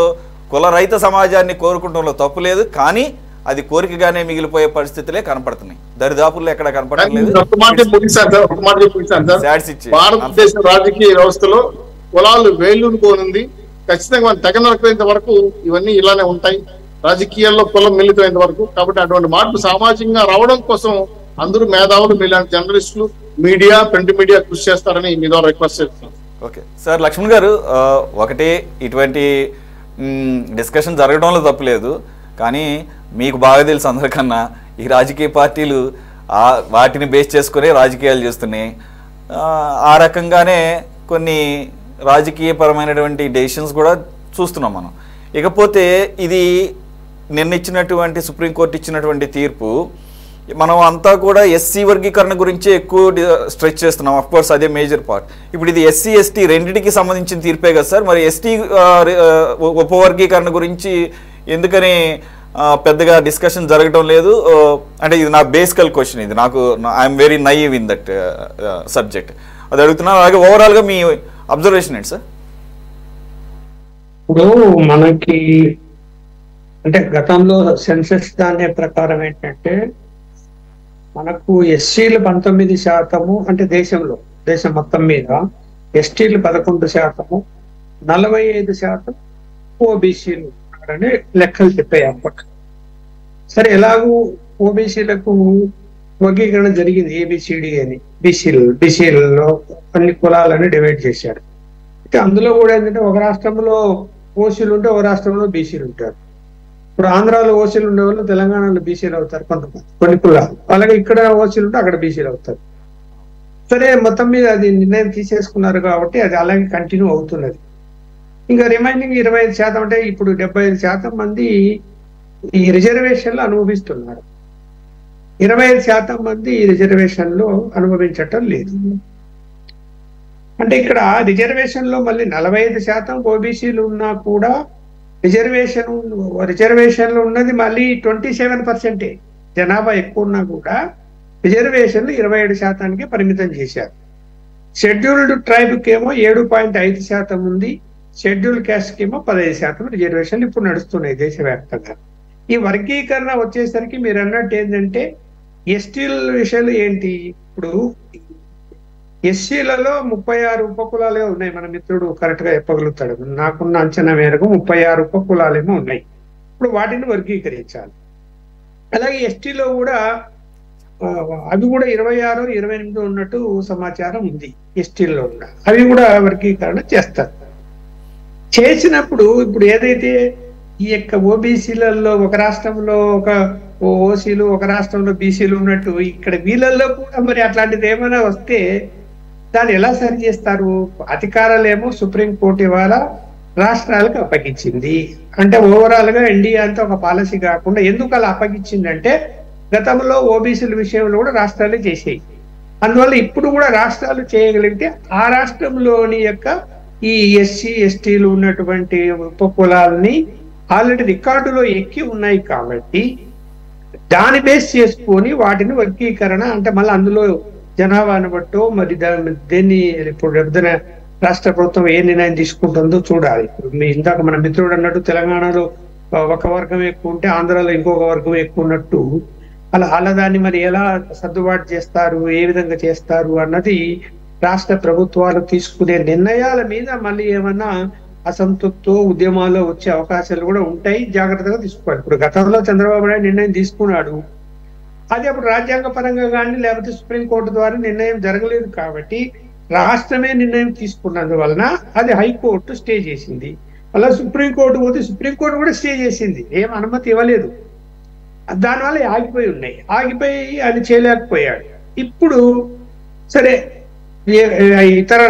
S1: కుల రహిత సమాజాన్ని కోరుకుంటంలో తప్పు లేదు. కానీ అది కోరికగానే మిగిలిపోయే పరిస్థితులే కనపడుతున్నాయి. దరిదాపుల్లో ఎక్కడ కనపడలేదు.
S3: భారతదేశ రాజకీయ వ్యవస్థలో కులాలు వేళ్ళూనుకోనుంది. ఖచ్చితంగా మనం తెగ నరకైనంత వరకు ఇవన్నీ ఇలానే ఉంటాయి, రాజకీయాల్లో కులం మిళితమైనంత వరకు. కాబట్టి అటువంటి మార్పు సామాజికంగా రావడం కోసం అందరూ మేధావులు, మీలాంటి జర్నలిస్టులు, మీడియా, ప్రింట్ మీడియా కృషి చేస్తారని మీ ద్వారా రిక్వెస్ట్ చేస్తున్నాను.
S1: Okay sir. లక్ష్మణ్ గారు, ఒకటి ఇటువంటి డిస్కషన్ జరగడంలో తప్పులేదు, కానీ మీకు బాగా తెలుసు అందరికన్నా ఈ రాజకీయ పార్టీలు వాటిని బేస్ చేసుకుని రాజకీయాలు చేస్తున్నాయి. ఆ రకంగానే కొన్ని రాజకీయపరమైనటువంటి డెసిషన్స్ కూడా చూస్తున్నాం మనం. ఇకపోతే ఇది నిన్న ఇచ్చినటువంటి సుప్రీంకోర్టు ఇచ్చినటువంటి తీర్పు మనం అంతా కూడా ఎస్సీ వర్గీకరణ గురించే ఎక్కువ స్ట్రెచ్ చేస్తున్నాం. అఫ్ కోర్స్ అదే మేజర్ పార్ట్. ఇప్పుడు ఇది ఎస్సీ ఎస్టీ రెండింటికి సంబంధించిన తీర్పే కదా సార్. మరి ఎస్టీ ఉపవర్గీకరణ గురించి ఎందుకని పెద్దగా డిస్కషన్ జరగడం లేదు? అంటే ఇది నా బేసికల్ క్వశ్చన్. ఇది నాకు I'm very naive in that subject. అది అడుగుతున్నాను. అలాగే ఓవరాల్గా మీ అబ్జర్వేషన్ ఏంటి సార్?
S4: ఇప్పుడు మనకి అంటే గతంలో సెన్సెస్ దాని ప్రకారం ఏంటంటే మనకు ఎస్సీలు 19%, అంటే దేశం మొత్తం మీద ఎస్టీలు 11%, 45% ఓబీసీలు ఉన్నారని లెక్కలు చెప్పాయి అప్పట్లో. సరే, ఎలాగూ ఓబీసీలకు వర్గీకరణ జరిగింది ఏబిసిడి అని. బీసీలలో అన్ని కులాలని డివైడ్ చేశారు. అయితే అందులో కూడా ఏంటంటే ఒక రాష్ట్రంలో ఓసీలు ఉంటే ఒక రాష్ట్రంలో బీసీలు ఉంటారు. ఇప్పుడు ఆంధ్రాలో ఓసీలు ఉండే వాళ్ళు తెలంగాణలో బీసీలు అవుతారు కొంతమంది, కొన్ని కులాలు. అలాగే ఇక్కడ ఓసీలు ఉంటే అక్కడ బీసీలు అవుతారు. సరే, మొత్తం మీద అది నిర్ణయం తీసేసుకున్నారు కాబట్టి అది అలాగే కంటిన్యూ అవుతున్నది. ఇంకా రిమైనింగ్ 25% అంటే ఇప్పుడు 75% మంది ఈ రిజర్వేషన్లు అనుభవిస్తున్నారు. 25% మంది ఈ రిజర్వేషన్లు అనుభవించటం లేదు. అంటే ఇక్కడ రిజర్వేషన్ లో మళ్ళీ 45% ఓబీసీలు ఉన్నా కూడా రిజర్వేషన్లు ఉన్నది మళ్ళీ 27%. జనాభా ఎక్కువ ఉన్నా కూడా రిజర్వేషన్లు 27%కి పరిమితం చేశారు. షెడ్యూల్డ్ ట్రైబ్కి ఏమో 7.5% ఉంది. షెడ్యూల్డ్ క్యాస్ట్కి ఏమో 15% రిజర్వేషన్లు ఇప్పుడు నడుస్తున్నాయి దేశవ్యాప్తంగా. ఈ వర్గీకరణ వచ్చేసరికి మీరు అన్నట్టు ఏంటంటే ఎస్టీల విషయాలు ఏంటి? ఇప్పుడు ఎస్సీలలో 36 ఉపకులాలే ఉన్నాయి. మన మిత్రుడు కరెక్ట్ గా చెప్పగలుగుతాడు. నాకున్న అంచనా మేరకు 36 ఉపకులాలేమో ఉన్నాయి. ఇప్పుడు వాటిని వర్గీకరించాలి. అలాగే ఎస్టీలో కూడా అవి కూడా 26, 28 ఉన్నట్టు సమాచారం ఉంది. ఎస్టీల్లో కూడా అవి కూడా వర్గీకరణ చేస్తారు. చేసినప్పుడు ఇప్పుడు ఏదైతే ఈ యొక్క ఓబీసీలలో ఒక రాష్ట్రంలో ఒక ఓసీలు, ఒక రాష్ట్రంలో బీసీలు ఉన్నట్టు ఇక్కడ వీళ్ళల్లో కూడా మరి అట్లాంటిది ఏమైనా వస్తే దాన్ని ఎలా సరి చేస్తారు? అధికారాలేమో సుప్రీంకోర్టు ఇవాళ రాష్ట్రాలకు అప్పగించింది. అంటే ఓవరాల్ గా ఎన్డీఏ అంతా ఒక పాలసీ కాకుండా ఎందుకు అలా అప్పగించిందంటే గతంలో ఓబీసీల విషయంలో కూడా రాష్ట్రాలే చేసేవి. అందువల్ల ఇప్పుడు కూడా రాష్ట్రాలు చేయగలిగితే ఆ రాష్ట్రంలోని యొక్క ఈ ఎస్సీ ఎస్టీలు ఉన్నటువంటి ఉపకులాలని ఆల్రెడీ రికార్డులో ఎక్కి ఉన్నాయి కాబట్టి దాన్ని బేస్ చేసుకొని వాటిని వర్గీకరణ అంటే మళ్ళీ అందులో జనాభాను బట్టో మరి దేన్ని ఇప్పుడు రేపున రాష్ట్ర ప్రభుత్వం ఏ నిర్ణయం తీసుకుంటుందో చూడాలి. ఇప్పుడు ఇందాక మన మిత్రుడు అన్నట్టు తెలంగాణలో ఒక వర్గం ఎక్కువ ఉంటే ఆంధ్రాలో ఇంకొక వర్గం ఎక్కువ ఉన్నట్టు అలా దాన్ని మరి ఎలా సర్దుబాటు చేస్తారు, ఏ విధంగా చేస్తారు అన్నది రాష్ట్ర ప్రభుత్వాలు తీసుకునే నిర్ణయాల మీద మళ్ళీ ఏమన్నా అసంతృప్తో ఉద్యమాల్లో వచ్చే అవకాశాలు కూడా ఉంటాయి. జాగ్రత్తగా తీసుకోవాలి. ఇప్పుడు గతంలో చంద్రబాబు నాయుడు నిర్ణయం తీసుకున్నాడు. అది అప్పుడు రాజ్యాంగ పరంగా కానీ లేకపోతే సుప్రీంకోర్టు ద్వారా నిర్ణయం జరగలేదు కాబట్టి రాష్ట్రమే నిర్ణయం తీసుకున్నందువలన అది హైకోర్టు స్టే చేసింది. అలా సుప్రీంకోర్టు పోతే సుప్రీంకోర్టు కూడా స్టే చేసింది, ఏం అనుమతి ఇవ్వలేదు. దానివల్ల ఆగిపోయి ఉన్నాయి. ఆగిపోయి అది చేయలేకపోయాడు. ఇప్పుడు సరే ఇతర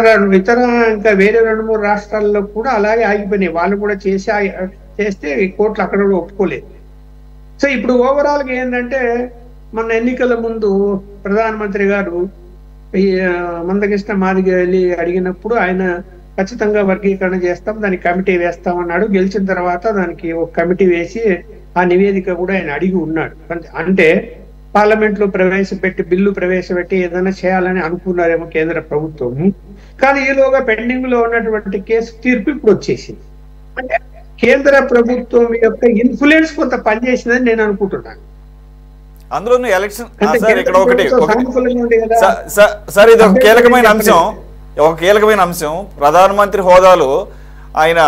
S4: ఇంకా వేరే 2-3 రాష్ట్రాల్లో కూడా అలాగే ఆగిపోయినాయి. వాళ్ళు కూడా చేస్తే కోర్టులు అక్కడ కూడా ఒప్పుకోలేదు. సో ఇప్పుడు ఓవరాల్ గా ఏంటంటే మన ఎన్నికల ముందు ప్రధానమంత్రి గారు ఈ మందకృష్ణ మాదిగ వెళ్ళి అడిగినప్పుడు ఆయన ఖచ్చితంగా వర్గీకరణ చేస్తాం, దానికి కమిటీ వేస్తామన్నాడు. గెలిచిన తర్వాత దానికి ఒక కమిటీ వేసి ఆ నివేదిక కూడా ఆయన అడిగి ఉన్నాడు. అంటే పార్లమెంట్ లో బిల్లు ప్రవేశపెట్టి ఏదైనా చేయాలని అనుకున్నారేమో కేంద్ర ప్రభుత్వం. కానీ ఈలోగా పెండింగ్ లో ఉన్నటువంటి కేసు తీర్పు ఇప్పుడు వచ్చేసింది. అంటే కేంద్ర ప్రభుత్వం యొక్క ఇన్ఫ్లుయెన్స్ కొంత పనిచేసిందని నేను అనుకుంటున్నాను.
S1: అందులోనూ ఎలక్షన్ ఇక్కడ ఒకటి సార్, ఇది ఒక కీలకమైన అంశం. ప్రధానమంత్రి హోదాలో ఆయన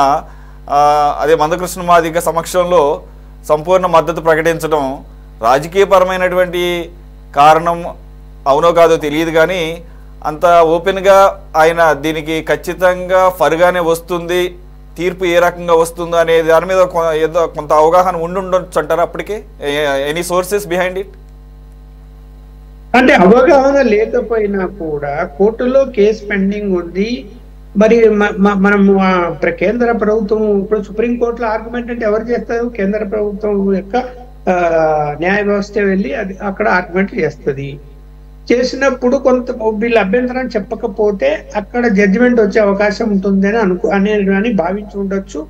S1: అదే మందకృష్ణ మాదిగ సమక్షంలో సంపూర్ణ మద్దతు ప్రకటించడం రాజకీయపరమైనటువంటి కారణం అవునో కాదో తెలియదు, కానీ అంత ఓపెన్గా ఆయన దీనికి ఖచ్చితంగా ఫర్గానే వస్తుంది, తీర్పు ఏ రకంగా వస్తుందో అనే దాని మీద ఏదో కొంత అవగాహన ఉండొచ్చు అంటారా అప్పటికే? Any sources behind it?
S4: అంటే అవగాహన లేకపోయినా కూడా కోర్టులో కేసు పెండింగ్ ఉంది. మరి మనం కేంద్ర ప్రభుత్వం ఇప్పుడు సుప్రీంకోర్టులో ఆర్గ్యుమెంట్ అంటే ఎవరు చేస్తారు? కేంద్ర ప్రభుత్వం యొక్క న్యాయ వ్యవస్థ వెళ్ళి అది అక్కడ ఆర్గ్యుమెంట్ చేస్తుంది. చేసినప్పుడు కొంత వీళ్ళ అభ్యంతరం చెప్పకపోతే అక్కడ జడ్జిమెంట్ వచ్చే అవకాశం ఉంటుందని అని భావించి ఉండొచ్చు.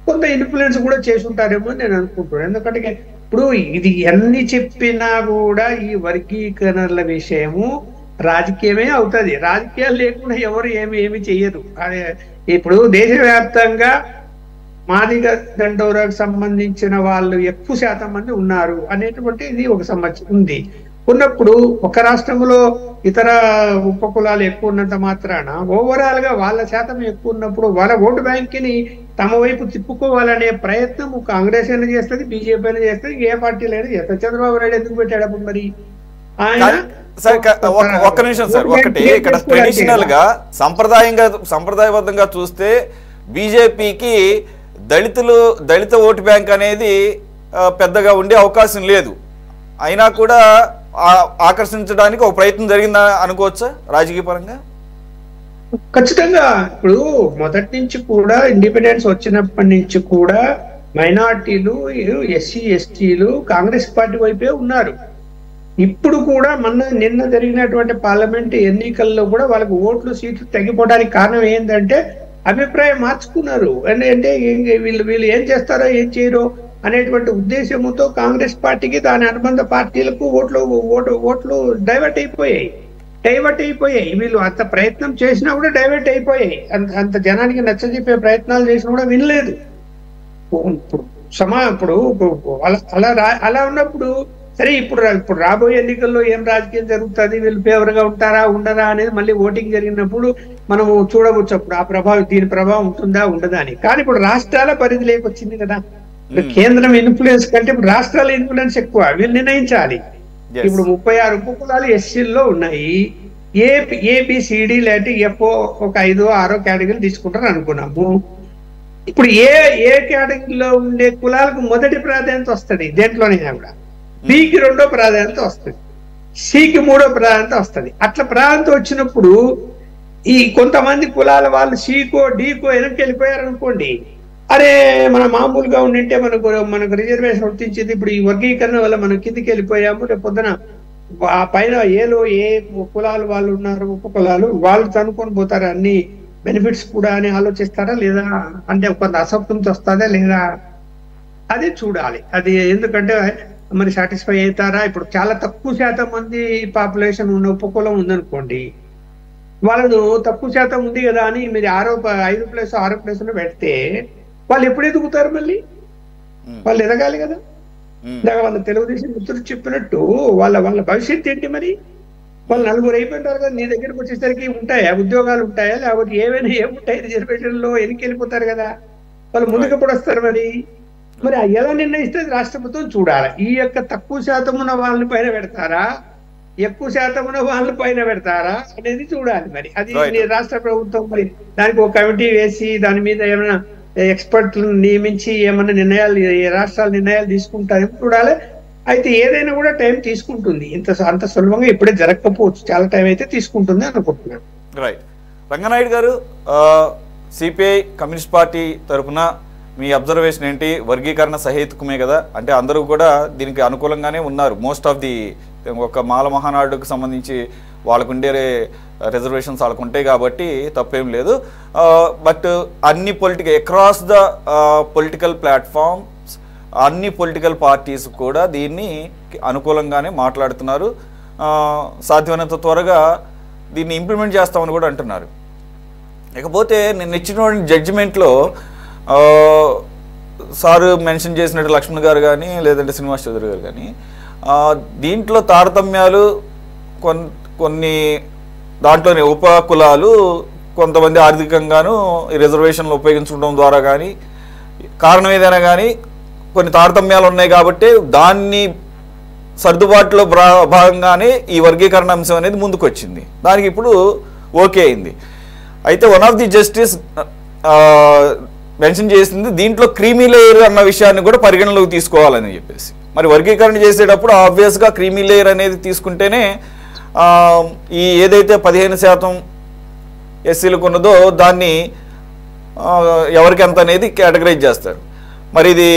S4: కొంత ఇన్ఫ్లుయెన్స్ కూడా చేసి ఉంటారేమో నేను అనుకుంటున్నాను. ఎందుకంటే ఇప్పుడు ఇది ఎన్ని చెప్పినా కూడా ఈ వర్గీకరణల విషయము రాజకీయమే అవుతుంది. రాజకీయాలు లేకుండా ఎవరు ఏమి చెయ్యరు. ఇప్పుడు దేశవ్యాప్తంగా మాదిగ దండోరాకు సంబంధించిన వాళ్ళు ఎక్కువ శాతం మంది ఉన్నారు అనేటువంటి ఇది ఒక సమస్య ఉంది. ఉన్నప్పుడు ఒక రాష్ట్రంలో ఇతర ఉపకులాలు ఎక్కువ ఉన్నంత మాత్రాన ఓవరాల్ గా వాళ్ళ శాతం ఎక్కువ ఉన్నప్పుడు వాళ్ళ ఓటు బ్యాంక్ ని తమ వైపు తిప్పుకోవాలనే ప్రయత్నం కాంగ్రెస్ అయినా చేస్తుంది, బీజేపీ అయినా చేస్తుంది, ఏ పార్టీలైనా చేస్తుంది. చంద్రబాబు నాయుడు ఎందుకు పెట్టాడు అప్పుడు మరి? ఆయన
S1: ఒక్క నిమిషం సార్, ఒకటి ఇక్కడ ట్రెడిషనల్ గా సంప్రదాయబద్ధంగా చూస్తే బీజేపీకి దళిత ఓటు బ్యాంక్ అనేది పెద్దగా ఉండే అవకాశం లేదు. అయినా కూడా ఆకర్షించడానికి ఒక ప్రయత్నం జరిగిందా అనుకోవచ్చా రాజకీయ పరంగా?
S4: ఖచ్చితంగా. ఇప్పుడు మొదటి నుంచి కూడా ఇండిపెండెన్స్ వచ్చినప్పటి నుంచి కూడా మైనార్టీలు, ఎస్సీ ఎస్టీలు కాంగ్రెస్ పార్టీ వైపే ఉన్నారు. ఇప్పుడు కూడా నిన్న జరిగినటువంటి పార్లమెంట్ ఎన్నికల్లో కూడా వాళ్ళకి ఓట్లు సీట్లు తగ్గిపోవడానికి కారణం ఏంటంటే అభిప్రాయం మార్చుకున్నారు. అంటే వీళ్ళు ఏం చేస్తారో ఏం చేయరో అనేటువంటి ఉద్దేశంతో కాంగ్రెస్ పార్టీకి దాని అనుబంధ పార్టీలకు ఓట్లు డైవర్ట్ అయిపోయాయి. వీళ్ళు అంత ప్రయత్నం చేసినా కూడా డైవర్ట్ అయిపోయాయి. అంత జనానికి నచ్చజెప్పే ప్రయత్నాలు చేసినా కూడా వినలేదు. ఇప్పుడు అలా ఉన్నప్పుడు సరే ఇప్పుడు రాబోయే ఎన్నికల్లో ఏం రాజకీయం జరుగుతుంది, వీళ్ళు ఫేవర్ గా ఉంటారా ఉండరా అనేది మళ్ళీ ఓటింగ్ జరిగినప్పుడు మనము చూడవచ్చు. అప్పుడు దీని ప్రభావం ఉంటుందా ఉండదా అని. కానీ ఇప్పుడు రాష్ట్రాల పరిధి లేకొచ్చింది కదా. కేంద్రం ఇన్ఫ్లుయెన్స్ కంటే ఇప్పుడు రాష్ట్రాల ఇన్ఫ్లుయెన్స్ ఎక్కువ. వీళ్ళు నిర్ణయించాలి. ఇప్పుడు 36 ఉపకులాలు ఎస్సీల్లో ఉన్నాయి. ఏబిసిడి లాంటి ఎఫ్ఓ ఒక 5, 6 కేటగిరీలు తీసుకుంటారు అనుకున్నాము. ఇప్పుడు ఏ కేటగిరీలో ఉండే కులాలకు మొదటి ప్రాధాన్యత వస్తుంది దేంట్లోనైనా కూడా. బికి 2వ ప్రాధాన్యత వస్తుంది, సికి 3వ ప్రాధాన్యత వస్తుంది. అట్లా ప్రాధాన్యత వచ్చినప్పుడు ఈ కొంతమంది కులాల వాళ్ళు సికో డీకో వెనక్కి వెళ్ళిపోయారు అనుకోండి, అరే మన మామూలుగా ఉండింటే మనకు రిజర్వేషన్ వర్తించింది, ఇప్పుడు ఈ వర్గీకరణ వల్ల మనం కిందికి వెళ్ళిపోయాము, రేపు పొద్దున ఆ పైన ఏ కులాలు వాళ్ళు ఉన్నారు, ఉపకులాలు వాళ్ళు తనుకొని పోతారు అన్ని బెనిఫిట్స్ కూడా అని ఆలోచిస్తారా లేదా, అంటే కొంత అసంతృప్తి వస్తుందా లేదా అది చూడాలి. అది ఎందుకంటే మరి సాటిస్ఫై అవుతారా? ఇప్పుడు చాలా తక్కువ శాతం మంది పాపులేషన్ ఉన్న ఉపకులం ఉందనుకోండి, వాళ్ళను తక్కువ శాతం ఉంది కదా అని మీరు 5 ప్లేస్ 6 ప్లేసులు పెడితే వాళ్ళు ఎప్పుడు ఎదుగుతారు? మళ్ళీ వాళ్ళు ఎదగాలి కదా. వాళ్ళ తెలుగుదేశం మిత్రులు చెప్పినట్టు వాళ్ళ భవిష్యత్తు ఏంటి మరి? వాళ్ళు 4 అయిపోయింటారు కదా, నీ దగ్గరకు వచ్చేసరికి ఉంటాయా ఉద్యోగాలు ఉంటాయా, లేకపోతే ఏముంటాయి రిజర్వేషన్లో వెనక్కి వెళ్ళిపోతారు కదా. వాళ్ళు ముందుకు ఎప్పుడు వస్తారు మరి ఎలా నిర్ణయిస్తుంది రాష్ట్ర ప్రభుత్వం చూడాలి. ఈ యొక్క తక్కువ శాతం ఉన్న వాళ్ళని పైన పెడతారా, ఎక్కువ శాతం ఉన్న వాళ్ళని పైన పెడతారా అనేది చూడాలి. మరి అది రాష్ట్ర ప్రభుత్వం మరి దానికి ఒక కమిటీ వేసి దాని మీద ఏమైనా ఎక్స్పర్ట్లను నియమించి ఏమైనా రాష్ట్రాలు నిర్ణయాలు తీసుకుంటారో చూడాలి. అయితే ఏదైనా కూడా టైం తీసుకుంటుంది. అంత సులభంగా ఇప్పుడే జరగకపోవచ్చు, చాలా టైం అయితే తీసుకుంటుంది అనుకుంటున్నాను.
S1: రైట్. రంగనాయుడు గారు, సిపిఐ కమ్యూనిస్ట్ పార్టీ తరఫున మీ అబ్జర్వేషన్ ఏంటి? వర్గీకరణ సహేతుకమే కదా, అంటే అందరూ కూడా దీనికి అనుకూలంగానే ఉన్నారు. మోస్ట్ ఆఫ్ ది ఒక మాల మహానాడుకు సంబంధించి వాళ్ళకు ఉండే రిజర్వేషన్స్ వాళ్ళకు ఉంటాయి కాబట్టి తప్పేం లేదు. బట్ అన్ని అక్రాస్ ద పొలిటికల్ ప్లాట్ఫామ్స్ అన్ని పొలిటికల్ పార్టీస్ కూడా దీన్ని అనుకూలంగానే మాట్లాడుతున్నారు. సాధ్యమైనంత త్వరగా దీన్ని ఇంప్లిమెంట్ చేస్తామని కూడా అంటున్నారు. ఇకపోతే నేను ఇచ్చిన జడ్జిమెంట్లో సారు మెన్షన్ చేసినట్టు లక్ష్మణ్ గారు కానీ లేదంటే శ్రీనివాస్ చౌదరి గారు కానీ దీంట్లో తారతమ్యాలు కొన్ని దాంట్లోని ఉపకులాలు కొంతమంది ఆర్థికంగాను ఈ రిజర్వేషన్లు ఉపయోగించుకోవడం ద్వారా కానీ కారణం ఏదైనా కానీ కొన్ని తారతమ్యాలు ఉన్నాయి కాబట్టి దాన్ని సర్దుబాటులో భాగంగానే ఈ వర్గీకరణ అంశం అనేది ముందుకు వచ్చింది. దానికి ఇప్పుడు ఓకే అయింది. అయితే one of the justice mention చేసింది దీంట్లో క్రీమీ లేయర్ అన్న విషయాన్ని కూడా పరిగణలోకి తీసుకోవాలని చెప్పేసి. మరి వర్గీకరణ చేసేటప్పుడు ఆబ్వియస్గా క్రీమీ లేయర్ అనేది తీసుకుంటేనే ఈ ఏదైతే 15% ఎస్సీలకు ఉన్నదో దాన్ని ఎవరికి ఎంత అనేది కేటగరైజ్ చేస్తారు. మరి ఇది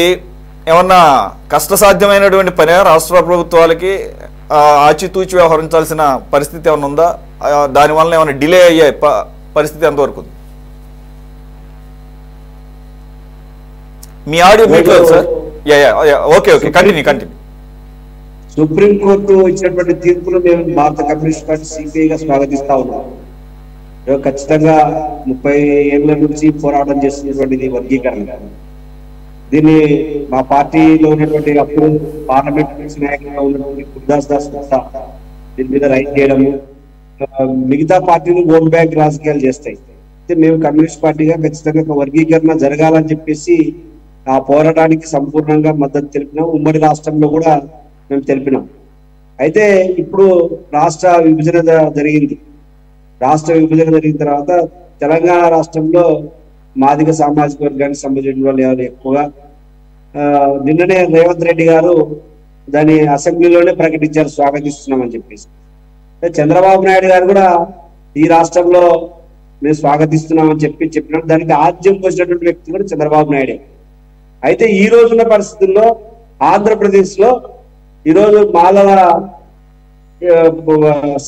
S1: ఏమన్నా కష్టసాధ్యమైనటువంటి పని రాష్ట్ర ప్రభుత్వాలకి ఆచితూచి వ్యవహరించాల్సిన పరిస్థితి ఏమైనా ఉందా? దానివల్ల ఏమైనా డిలే అయ్యే పరిస్థితి ఎంతవరకు ఉంది? మీ ఆడియో మీకు సార్. Okay continue.
S5: సుప్రీంకోర్టు ఇచ్చినటువంటి తీర్పును మేము భారత కమ్యూనిస్ట్ పార్టీ సిపిఐగా స్వాగతిస్తా ఉన్నాం. ఖచ్చితంగా 30 ఏళ్ల నుంచి పోరాటం చేస్తున్నటువంటి వర్గీకరణ, దీన్ని మా పార్టీలో ఉన్నటువంటి అప్పుడు పార్లమెంట్ నాయకులుగా ఉన్నటువంటి గురుదాస్ దాస్ గుప్తా దీని మీద రైట్ చేయడము, మిగతా పార్టీలు ఓట్ బ్యాంక్ రాజకీయాలు చేస్తాయి. అయితే మేము కమ్యూనిస్ట్ పార్టీగా ఖచ్చితంగా ఒక వర్గీకరణ జరగాలని చెప్పేసి ఆ పోరాటానికి సంపూర్ణంగా మద్దతు తెలిపినాం. ఉమ్మడి రాష్ట్రంలో కూడా మేము తెలిపినాం. అయితే ఇప్పుడు రాష్ట్ర విభజన జరిగింది. రాష్ట్ర విభజన జరిగిన తర్వాత తెలంగాణ రాష్ట్రంలో మాదిగ సామాజిక వర్గానికి సంబంధించిన వాళ్ళు ఎవరు ఎక్కువగా, నిన్ననే రేవంత్ రెడ్డి గారు దాని అసెంబ్లీలోనే ప్రకటించారు, స్వాగతిస్తున్నామని చెప్పేసి. చంద్రబాబు నాయుడు గారు కూడా ఈ రాష్ట్రంలో మేము స్వాగతిస్తున్నామని చెప్పినట్టు దానికి ఆద్యం వచ్చినటువంటి వ్యక్తి కూడా చంద్రబాబు నాయుడే. అయితే ఈ రోజున్న పరిస్థితుల్లో ఆంధ్రప్రదేశ్ లో ఈరోజు మాలల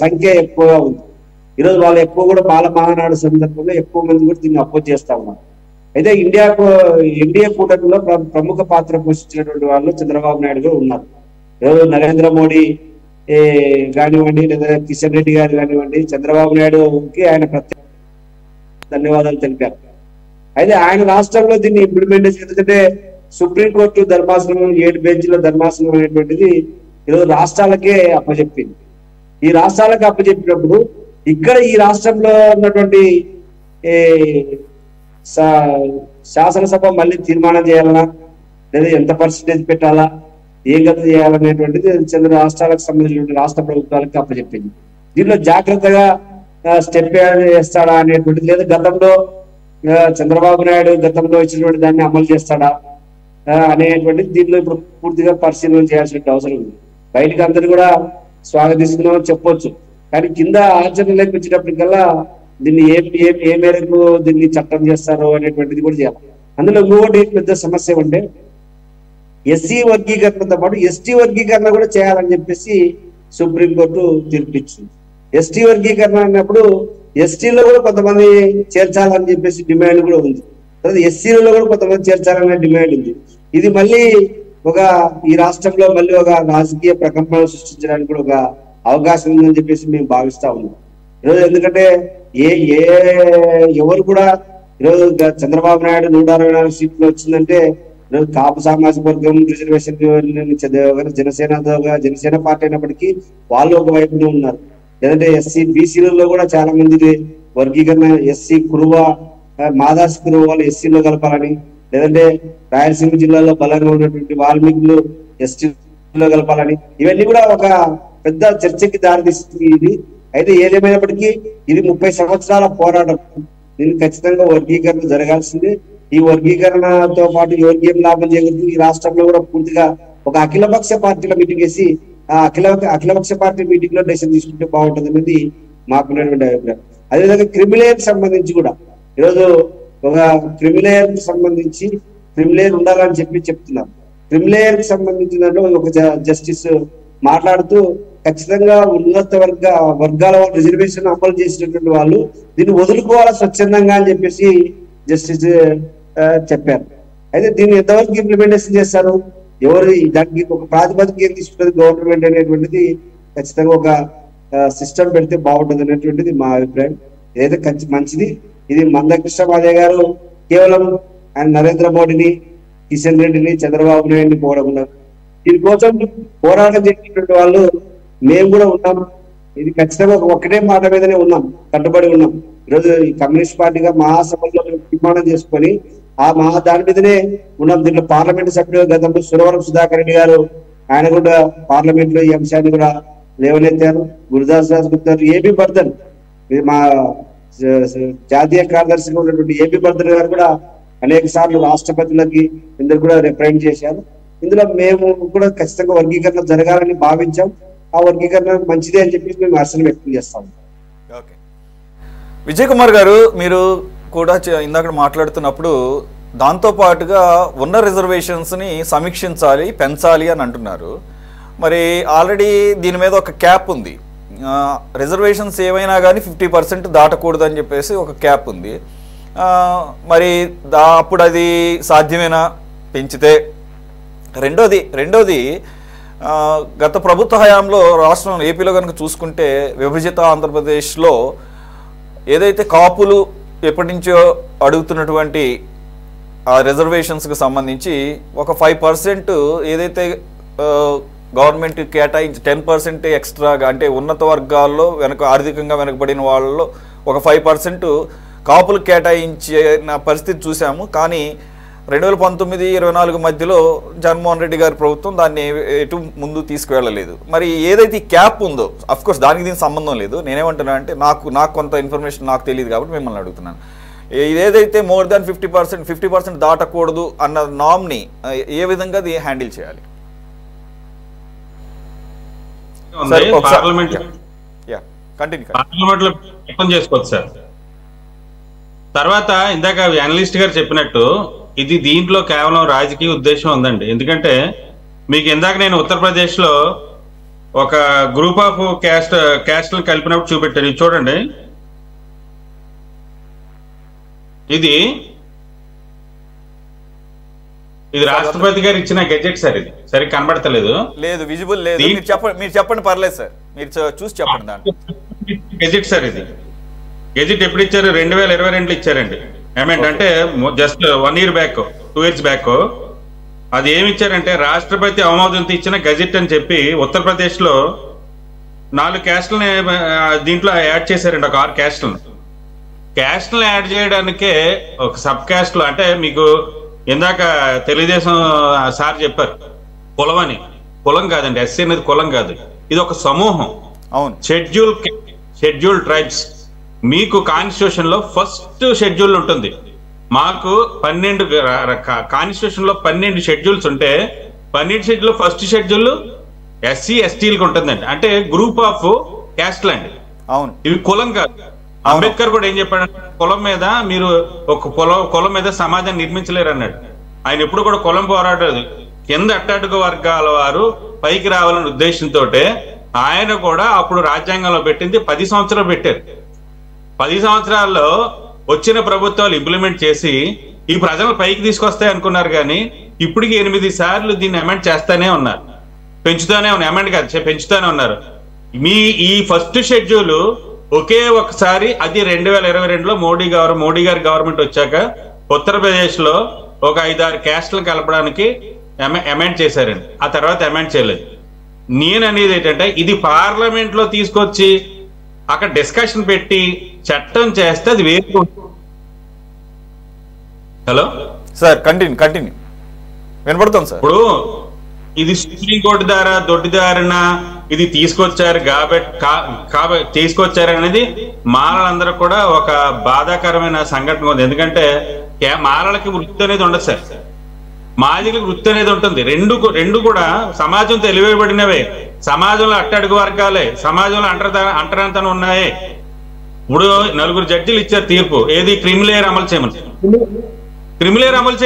S5: సంఖ్య ఎక్కువగా ఉంది. ఈరోజు వాళ్ళు ఎక్కువ కూడా మాల మహానాడు సందర్భంలో ఎక్కువ మంది కూడా దీన్ని అపోజ్ చేస్తా ఉన్నారు. అయితే ఎన్డీఏ కూటమిలో ప్రముఖ పాత్ర పోషించినటువంటి వాళ్ళు చంద్రబాబు నాయుడు గారు ఉన్నారు. ఈరోజు నరేంద్ర మోడీ కానివ్వండి, లేదా కిషన్ రెడ్డి గారు కానివ్వండి, చంద్రబాబు నాయుడుకి ఆయన ప్రత్యేక ధన్యవాదాలు తెలిపారు. అయితే ఆయన రాష్ట్రంలో దీన్ని ఇంప్లిమెంట్ చేసి, ఎందుకంటే సుప్రీంకోర్టు ధర్మాసనం 7 బెంచ్ల ధర్మాసనం అనేటువంటిది ఈరోజు రాష్ట్రాలకే అప్పచెప్పింది. ఈ రాష్ట్రాలకు అప్పచెప్పినప్పుడు ఇక్కడ ఈ రాష్ట్రంలో ఉన్నటువంటి శాసనసభ మళ్ళీ తీర్మానం చేయాలన్నా, లేదా ఎంత పర్సెంటేజ్ పెట్టాలా, ఏం గత చేయాలనేటువంటిది చంద్ర రాష్ట్రాలకు సంబంధించిన రాష్ట్ర ప్రభుత్వాలకు అప్పచెప్పింది. దీనిలో జాగ్రత్తగా స్టెప్ వేస్తాడా అనేటువంటిది, లేదా గతంలో చంద్రబాబు నాయుడు గతంలో ఇచ్చినటువంటి దాన్ని అమలు చేస్తాడా అనేటువంటిది దీనిలో ఇప్పుడు పూర్తిగా పరిశీలన చేయాల్సిన అవసరం ఉంది. బయటకు అందరు కూడా స్వాగతిస్తున్నామని చెప్పొచ్చు, కానీ కింద ఆచరణలోకి వచ్చేటప్పటికల్లా దీన్ని ఏ మేరకు దీన్ని చట్టం చేస్తారో అనేటువంటిది కూడా చేయాలి. అందులో ఇంకొకటి పెద్ద సమస్య ఉంటే ఎస్సీ వర్గీకరణతో పాటు ఎస్టీ వర్గీకరణ కూడా చేయాలని చెప్పేసి సుప్రీంకోర్టు తీర్పిచ్చింది. ఎస్టీ వర్గీకరణ అన్నప్పుడు ఎస్టీలో కూడా కొంతమంది చేర్చాలని చెప్పేసి డిమాండ్ కూడా ఉంది, తర్వాత ఎస్సీలలో కూడా కొంతమంది చేర్చాలనే డిమాండ్ ఉంది. ఇది మళ్ళీ ఈ రాష్ట్రంలో మళ్ళీ ఒక రాజకీయ ప్రకంపనలు సృష్టించడానికి కూడా ఒక అవకాశం ఉందని చెప్పేసి మేము భావిస్తా ఉన్నాం ఈరోజు. ఎందుకంటే ఎవరు కూడా ఈరోజు చంద్రబాబు నాయుడు 164 సీట్లు వచ్చిందంటే ఈరోజు కాపు సామాజిక వర్గం రిజర్వేషన్ జనసేన పార్టీ అయినప్పటికీ వాళ్ళు ఒక వైపునే ఉన్నారు. లేదంటే ఎస్సీ బీసీలలో కూడా చాలా మంది వర్గీకరణ, ఎస్సీ కురువ మాదాసి కురువ వాళ్ళు ఎస్సీలో కలపాలని, లేదంటే రాయలసీమ జిల్లాలో బలంగా ఉన్నటువంటి వాల్మీకులు ఎస్టీలో కలపాలని, ఇవన్నీ కూడా ఒక పెద్ద చర్చకి దారితీస్తుంది ఇది. అయితే ఏదేమైనప్పటికీ ఇది 30 సంవత్సరాల పోరాటం. దీనికి ఖచ్చితంగా వర్గీకరణ జరగాల్సిందే. ఈ వర్గీకరణతో పాటు ఎవరికి ఏం లాభం చేయకూడదు. ఈ రాష్ట్రంలో కూడా పూర్తిగా ఒక అఖిలపక్ష పార్టీల మీటింగ్ వేసి ఆ అఖిలపక్ష పార్టీ మీటింగ్ లో డెసిషన్ తీసుకుంటే బాగుంటుంది అనేది మాకున్నటువంటి అభిప్రాయం. అదేవిధంగా క్రిమిలేయర్ సంబంధించి కూడా ఈరోజు ఒక క్రిమిలేయర్ సంబంధించి క్రిమిలేయర్ ఉండాలని చెప్తున్నారు. క్రిమిలేయర్ కి సంబంధించిన దాంట్లో ఒక జస్టిస్ మాట్లాడుతూ ఖచ్చితంగా ఉన్నత వర్గాల రిజర్వేషన్ అమలు చేసినటువంటి వాళ్ళు దీన్ని వదులుకోవాలా స్వచ్ఛందంగా అని చెప్పేసి జస్టిస్ చెప్పారు. అయితే దీన్ని ఎంతవరకు ఇంప్లిమెంటేషన్ చేస్తారు, ఎవరు దానికి ఒక ప్రాతిపదిక ఏం తీసుకుంటుంది గవర్నమెంట్ అనేటువంటిది ఖచ్చితంగా ఒక సిస్టమ్ పెడితే బాగుంటుంది అనేటువంటిది మా అభిప్రాయం. ఏదైతే మంచిది. ఇది మందకృష్ణ మాదే గారు కేవలం ఆయన నరేంద్ర మోడీని, కిషన్ రెడ్డిని, చంద్రబాబు నాయుడిని పోవడం, దీనికోసం పోరాటం చేసినటువంటి వాళ్ళు మేము కూడా ఉన్నాం. ఇది ఖచ్చితంగా ఒక్కటే మాట మీదనే ఉన్నాం, కట్టుబడి ఉన్నాం. ఈరోజు ఈ కమ్యూనిస్ట్ పార్టీగా మహాసభల్లో తీర్మానం చేసుకొని దాని మీదనే ఉన్నాం. దీంట్లో పార్లమెంట్ సభ్యులు గతంలో సురవరం సుధాకర్ రెడ్డి గారు ఆయన కూడా పార్లమెంట్ లో ఈ అంశాన్ని కూడా లేవనెత్తారు. గురుదాస్ దాస్ గుప్తా, ఏబి బర్ధన్, మా జాతీయ కార్యదర్శిగా ఉన్నటువంటి ఏబి బర్ధన్ గారు కూడా అనేక సార్లు రాష్ట్రపతులకి ఇందరు కూడా రిప్రజెంట్ చేశారు. ఇందులో మేము కూడా ఖచ్చితంగా వర్గీకరణ జరగాలని భావించాం. ఆ వర్గీకరణ మంచిదే అని చెప్పి మేము హర్షణ వ్యక్తం చేస్తాం.
S1: ఓకే, విజయ్ కుమార్ గారు, మీరు కూడా ఇందాక మాట్లాడుతున్నప్పుడు దాంతోపాటుగా ఉన్న రిజర్వేషన్స్ని సమీక్షించాలి, పెంచాలి అని అంటున్నారు. మరి ఆల్రెడీ దీని మీద ఒక క్యాప్ ఉంది. రిజర్వేషన్స్ ఏమైనా కానీ 50% దాటకూడదని చెప్పేసి ఒక క్యాప్ ఉంది. మరి అప్పుడు అది సాధ్యమేనా పెంచితే? రెండోది గత ప్రభుత్వ హయాంలో రాష్ట్రం ఏపీలో కనుక చూసుకుంటే విభజిత ఆంధ్రప్రదేశ్లో ఏదైతే కాపులు ఎప్పటి నుంచో అడుగుతున్నటువంటి ఆ రిజర్వేషన్స్కి సంబంధించి ఒక 5% ఏదైతే గవర్నమెంట్ కేటాయించి 10% ఎక్స్ట్రాగా, అంటే ఉన్నత వర్గాల్లో ఆర్థికంగా వెనకబడిన వాళ్ళలో ఒక 5% కాపులు కేటాయించిన పరిస్థితి చూసాము. కానీ 2019-24 మధ్యలో జగన్మోహన్ రెడ్డి గారి ప్రభుత్వం దాన్ని ఎటు ముందు తీసుకువెళ్ళలేదు. మరి ఏదైతే క్యాప్ ఉందో, అఫ్కోర్స్ దానికి దీనికి సంబంధం లేదు, నేనేమంటున్నా అంటే నాకు కొంత ఇన్ఫర్మేషన్ నాకు తెలియదు కాబట్టి మిమ్మల్ని అడుగుతున్నాను. ఏదైతే మోర్ దాన్ 50% దాటకూడదు అన్న నామ్ని ఏ విధంగా అది హ్యాండిల్ చేయాలి?
S2: పార్లమెంట్ లో చేసుకోవచ్చు సార్. తర్వాత ఇందాక అనలిస్ట్ గారు చెప్పినట్టు ఇది దీంట్లో కేవలం రాజకీయ ఉద్దేశం ఉందండి. ఎందుకంటే మీకు ఇందాక నేను ఉత్తరప్రదేశ్ లో ఒక గ్రూప్ ఆఫ్ క్యాస్ట్లను కలిపినప్పుడు చూపెట్టాను. ఇది చూడండి, ఇది రాష్ట్రపతి గారు ఇచ్చిన గెజెట్ సార్. ఇది సరిగ్గా కనబడతలేదు,
S1: లేదు విజిబుల్ లేదు. మీరు చెప్పండి, పర్లేదు సార్, మీరు చూసి చెప్పండి. దాంట్లో
S2: గెజెట్ సార్, ఇది గెజెట్ ఎప్పుడు ఇచ్చారు? 2022లో ఇచ్చారండి. అమెండ్ అంటే just 1 year back, 2 years back. అది ఏమి ఇచ్చారంటే రాష్ట్రపతి ఆమోదంతో ఇచ్చిన గెజెట్ అని చెప్పి ఉత్తరప్రదేశ్ లో 4 క్యాస్ట్లని దీంట్లో యాడ్ చేశారండి. ఒక 6 క్యాస్ట్లను యాడ్ చేయడానికే ఒక సబ్ క్యాస్ట్లు, అంటే మీకు ఇందాక తెలుగుదేశం సార్ చెప్పారు కులం అని. కులం కాదండి, ఎస్సీ అనేది కులం కాదు, ఇది ఒక సమూహం.
S1: అవును,
S2: షెడ్యూల్ ట్రైబ్స్. మీకు కాన్స్టిట్యూషన్ లో ఫస్ట్ షెడ్యూల్ ఉంటుంది. మాకు 12 కాన్స్టిట్యూషన్ లో 12 షెడ్యూల్స్ ఉంటే 12 షెడ్యూల్ ఫస్ట్ షెడ్యూల్ ఎస్సీ ఎస్టీలకు ఉంటుందండి. అంటే గ్రూప్ ఆఫ్ క్యాస్ట్లు అండి.
S1: అవును,
S2: ఇవి కులం కాదు. అంబేద్కర్ కూడా ఏం చెప్పాడంటే కులం మీద మీరు ఒక కులం మీద సమాజాన్ని నిర్మించలేరు అన్నాడు. ఆయన ఎప్పుడు కూడా కులం పోరాడలేదు. కింద అట్టడుగు వర్గాల వారు పైకి రావాలనే ఉద్దేశంతో ఆయన కూడా అప్పుడు రాజ్యాంగంలో పెట్టింది 10 సంవత్సరాలు పెట్టారు. 10 సంవత్సరాల్లో వచ్చిన ప్రభుత్వాలు ఇంప్లిమెంట్ చేసి ఈ ప్రజలు పైకి తీసుకొస్తాయి అనుకున్నారు. కానీ ఇప్పటికి 8 సార్లు దీన్ని అమెండ్ చేస్తానే ఉన్నారు, పెంచుతానే ఉన్నారు. అమెండ్ కాదు, పెంచుతానే ఉన్నారు. ఈ ఫస్ట్ షెడ్యూల్ ఒకే ఒకసారి, అది 2022లో మోడీ గారి గవర్నమెంట్ వచ్చాక ఉత్తరప్రదేశ్ లో ఒక 5-6 క్యాస్ట్లను కలపడానికి అమెండ్ చేశారండి. ఆ తర్వాత అమెండ్ చేయలేదు. నేను అనేది ఏంటంటే ఇది పార్లమెంట్ లో తీసుకొచ్చి అక్కడ డిస్కషన్ పెట్టి చట్టం చేస్తే అది వేరు. హలో సార్,
S1: కంటిన్యూ వినపడుతుంది సార్.
S2: ఇప్పుడు ఇది సుప్రీంకోర్టు ద్వారా దొడ్డిదారిన ఇది తీసుకొచ్చారు కాబట్టి తీసుకొచ్చారు అనేది మాలలందరూ కూడా ఒక బాధాకరమైన సంఘటన ఉంది. ఎందుకంటే మాలలకి వృత్తి అనేది ఉండదు సార్, మాదిగలకు వృత్తి అనేది ఉంటుంది. రెండు కూడా సమాజం తెలివేయబడినవే, సమాజంలో అట్టడుగు వర్గాలే, సమాజంలో అంటరాంతనం ఉన్నాయే. ఇప్పుడు 4 జడ్జిలు ఇచ్చారు తీర్పు, ఏది క్రిమిలేయర్ అమలు చేయమని. క్రిమిలేయర్ అమలు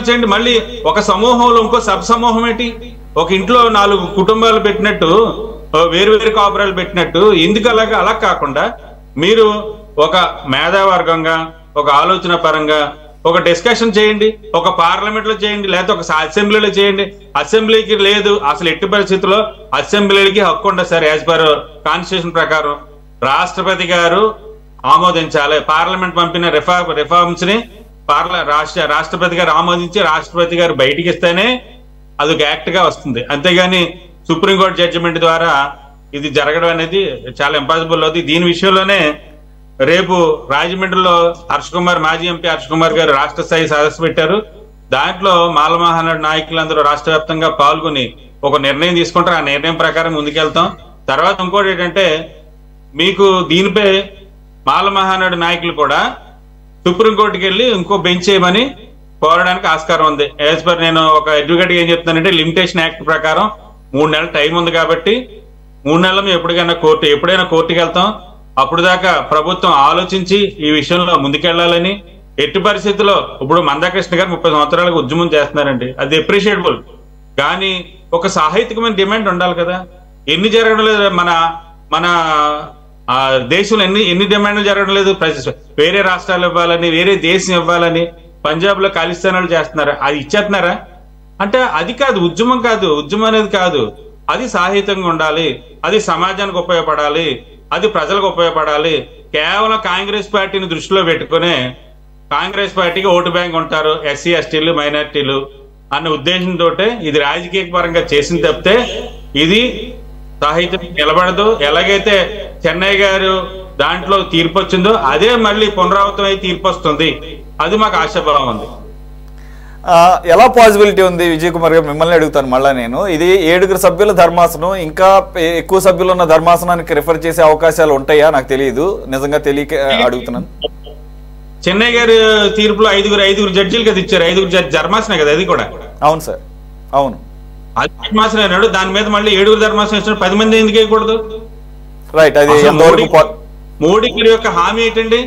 S2: చేయండి, మళ్ళీ ఒక సమూహంలో ఇంకో సబ్ సమూహం ఏంటి? ఒక ఇంట్లో 4 కుటుంబాలు పెట్టినట్టు, వేరు కాపురాలు పెట్టినట్టు ఎందుకు అలా కాకుండా మీరు ఒక మేధావర్గంగా, ఒక ఆలోచన పరంగా ఒక డిస్కషన్ చేయండి, ఒక పార్లమెంట్ లో చేయండి, లేకపోతే ఒక అసెంబ్లీలో చేయండి. అసెంబ్లీకి లేదు, అసలు ఎట్టి పరిస్థితుల్లో అసెంబ్లీకి హక్కు ఉండదు సార్. యాజ్ పర్ కాన్స్టిట్యూషన్ ప్రకారం రాష్ట్రపతి గారు ఆమోదించాలి. పార్లమెంట్ పంపిన రిఫార్మ్స్ ని రాష్ట్రపతి గారు ఆమోదించి రాష్ట్రపతి గారు బయటికి ఇస్తేనే అది ఒక యాక్ట్ గా వస్తుంది. అంతేగాని సుప్రీంకోర్టు జడ్జిమెంట్ ద్వారా ఇది జరగడం అనేది చాలా ఇంపాసిబుల్ అవుతుంది. దీని విషయంలోనే రేపు రాజమండ్రిలో మాజీ ఎంపీ హర్ష కుమార్ గారు రాష్ట్ర స్థాయి సదస్సు పెట్టారు. దాంట్లో మాల మహానాడు నాయకులందరూ రాష్ట్ర వ్యాప్తంగా పాల్గొని ఒక నిర్ణయం తీసుకుంటారు. ఆ నిర్ణయం ప్రకారం ముందుకెళ్తాం. తర్వాత ఇంకోటి ఏంటంటే మీకు దీనిపై మాల మహానాడు నాయకులు కూడా సుప్రీంకోర్టుకి వెళ్ళి ఇంకో బెంచ్ చేయమని కోరడానికి ఆస్కారం ఉంది. యాజ్ పర్ నేను ఒక అడ్వకేట్ ఏం చెప్తానంటే లిమిటేషన్ యాక్ట్ ప్రకారం 3 నెలల టైం ఉంది కాబట్టి 3 నెలలు మేము ఎప్పుడైనా కోర్టుకి వెళ్తాం. అప్పుడు దాకా ప్రభుత్వం ఆలోచించి ఈ విషయంలో ముందుకెళ్లాలని, ఎట్టి పరిస్థితుల్లో ఇప్పుడు మందాకృష్ణ గారు 30 సంవత్సరాలకు ఉద్యమం చేస్తున్నారండి, అది అప్రిషియేటబుల్. కానీ ఒక సాహిత్యకమైన డిమాండ్ ఉండాలి కదా. ఎన్ని జరగడం లేదు మన మన దేశంలో ఎన్ని డిమాండ్లు జరగడం లేదు. వేరే రాష్ట్రాలు ఇవ్వాలని, వేరే దేశం ఇవ్వాలని పంజాబ్ లో ఖాళీస్థానాలు చేస్తున్నారు, అది ఇచ్చేస్తున్నారా అంటే అది కాదు ఉద్యమం, కాదు ఉద్యమం అనేది కాదు. అది సాహిత్యంగా ఉండాలి, అది సమాజానికి ఉపయోగపడాలి, అది ప్రజలకు ఉపయోగపడాలి. కేవలం కాంగ్రెస్ పార్టీని దృష్టిలో పెట్టుకునే కాంగ్రెస్ పార్టీకి ఓటు బ్యాంక్ ఉంటారు ఎస్సీ ఎస్టీలు మైనార్టీలు అన్న ఉద్దేశంతో ఇది రాజకీయ పరంగా చేసింది తప్పితే ఇది సాహిత్యం నిలబడదు. ఎలాగైతే చెన్నై గారు దాంట్లో తీర్పు వచ్చిందో అదే మళ్ళీ పునరావృతం అయి తీర్పు వస్తుంది, అది మాకు ఆశాభావం ఉంది.
S1: ఎలా పాసిబిలిటీ ఉంది విజయ్ కుమార్ గారు, మిమ్మల్ని అడుగుతాను మళ్ళీ నేను. ఇది 7 సభ్యుల ధర్మాసనం, ఇంకా ఎక్కువ సభ్యులు ఉన్న ధర్మాసనానికి రిఫర్ చేసే అవకాశాలు ఉంటాయా నాకు తెలియదు, నిజంగా తెలియక అడుగుతున్నాను.
S2: చెన్నై గారి తీర్పులో 5 జడ్జీలు కదా ఇచ్చారు, 5 ధర్మాసనం కదా అది కూడా.
S1: అవును సార్, అవును.
S2: అది ధర్మాసనం అన్నాడు, దాని మీద మళ్ళీ 7 ధర్మాసనం ఇచ్చిన 10 మంది ఎందుకు వేయకూడదు?
S1: రైట్. అది
S2: మోడీ గారి యొక్క హామీ ఏంటండి,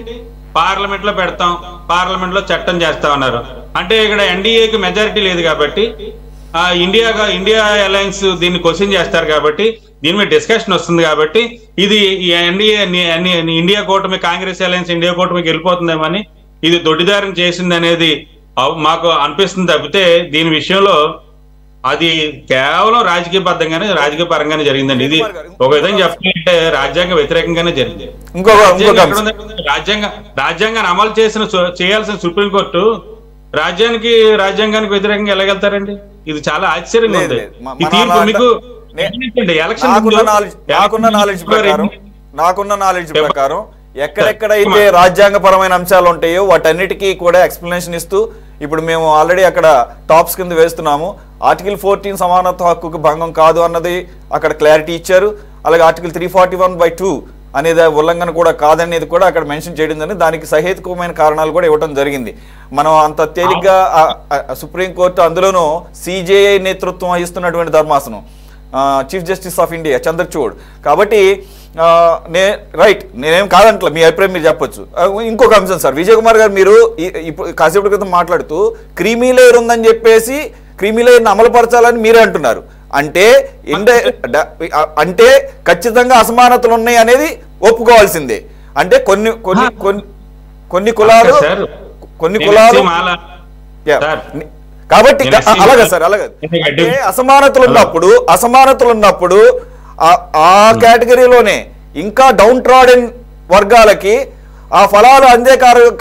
S2: పార్లమెంట్ లో పెడతాం, పార్లమెంట్ లో చట్టం చేస్తా ఉన్నారు. అంటే ఇక్కడ ఎన్డీఏకి మెజారిటీ లేదు కాబట్టి ఇండియా అలయన్స్ దీన్ని క్వశ్చన్ చేస్తారు కాబట్టి దీని మీద డిస్కషన్ వస్తుంది కాబట్టి ఇది ఇండియా కూటమి కాంగ్రెస్ అలయన్స్ ఇండియా కూటమికి వెళ్ళిపోతుందేమని ఇది దొడ్డిదారం చేసింది అనేది మాకు అనిపిస్తుంది తప్పితే దీని విషయంలో అది కేవలం రాజకీయబద్ధంగానే రాజకీయ పరంగానే జరిగిందండి. ఇది ఒక విధంగా చెప్పాలంటే రాజ్యాంగ వ్యతిరేకంగానే జరిగింది. రాజ్యాంగాన్ని అమలు చేయాల్సిన సుప్రీంకోర్టు రాజ్యాంగానికి వ్యతిరేకంగా ఎలాగెళ్తారండి? ఇది చాలా ఆశ్చర్యంగా ఉంది. ఈ తీర్పు మీకు
S1: నాకున్న నాలెడ్జ్ ప్రకారం ఎక్కడెక్కడైతే రాజ్యాంగపరమైన అంశాలు ఉంటాయో వాటన్నిటికీ కూడా ఎక్స్ప్లెనేషన్ ఇస్తూ ఇప్పుడు మేము ఆల్రెడీ అక్కడ టాప్స్ కింద వేస్తున్నాము. ఆర్టికల్ 14 సమానత్వ హక్కుకు భంగం కాదు అన్నది అక్కడ క్లారిటీ ఇచ్చారు. అలాగే ఆర్టికల్ 341/2 అనేది ఉల్లంఘన కూడా కాదనేది కూడా అక్కడ మెన్షన్ చేయడం జరిగింది. దానికి సహేతుకమైన కారణాలు కూడా ఇవ్వడం జరిగింది. మనం అంత తేలిగ్గా సుప్రీంకోర్టు అందులోనూ సిజేఐ నేతృత్వం వహిస్తున్నటువంటి ధర్మాసనం, chief justice of India Chandrachud. కాబట్టి రైట్, నేనేం కాదంటలే, మీ అభిప్రాయం మీరు చెప్పొచ్చు. ఇంకొక అంశం సార్, విజయ్ కుమార్ గారు మీరు ఇప్పుడు కాసేపటి క్రితం మాట్లాడుతూ క్రీమీ లేయర్ ఉందని చెప్పేసి క్రీమీ లేయర్ని అమలుపరచాలని మీరే అంటున్నారు. అంటే ఖచ్చితంగా అసమానతలు ఉన్నాయి అనేది ఒప్పుకోవాల్సిందే. అంటే కొన్ని కులాలు కాబట్టి అలాగే సార్, అలాగే అంటే అసమానతలు ఉన్నప్పుడు ఆ కేటగిరీలోనే ఇంకా డౌన్ ట్రాడెన్ వర్గాలకి ఆ ఫలాలు అందే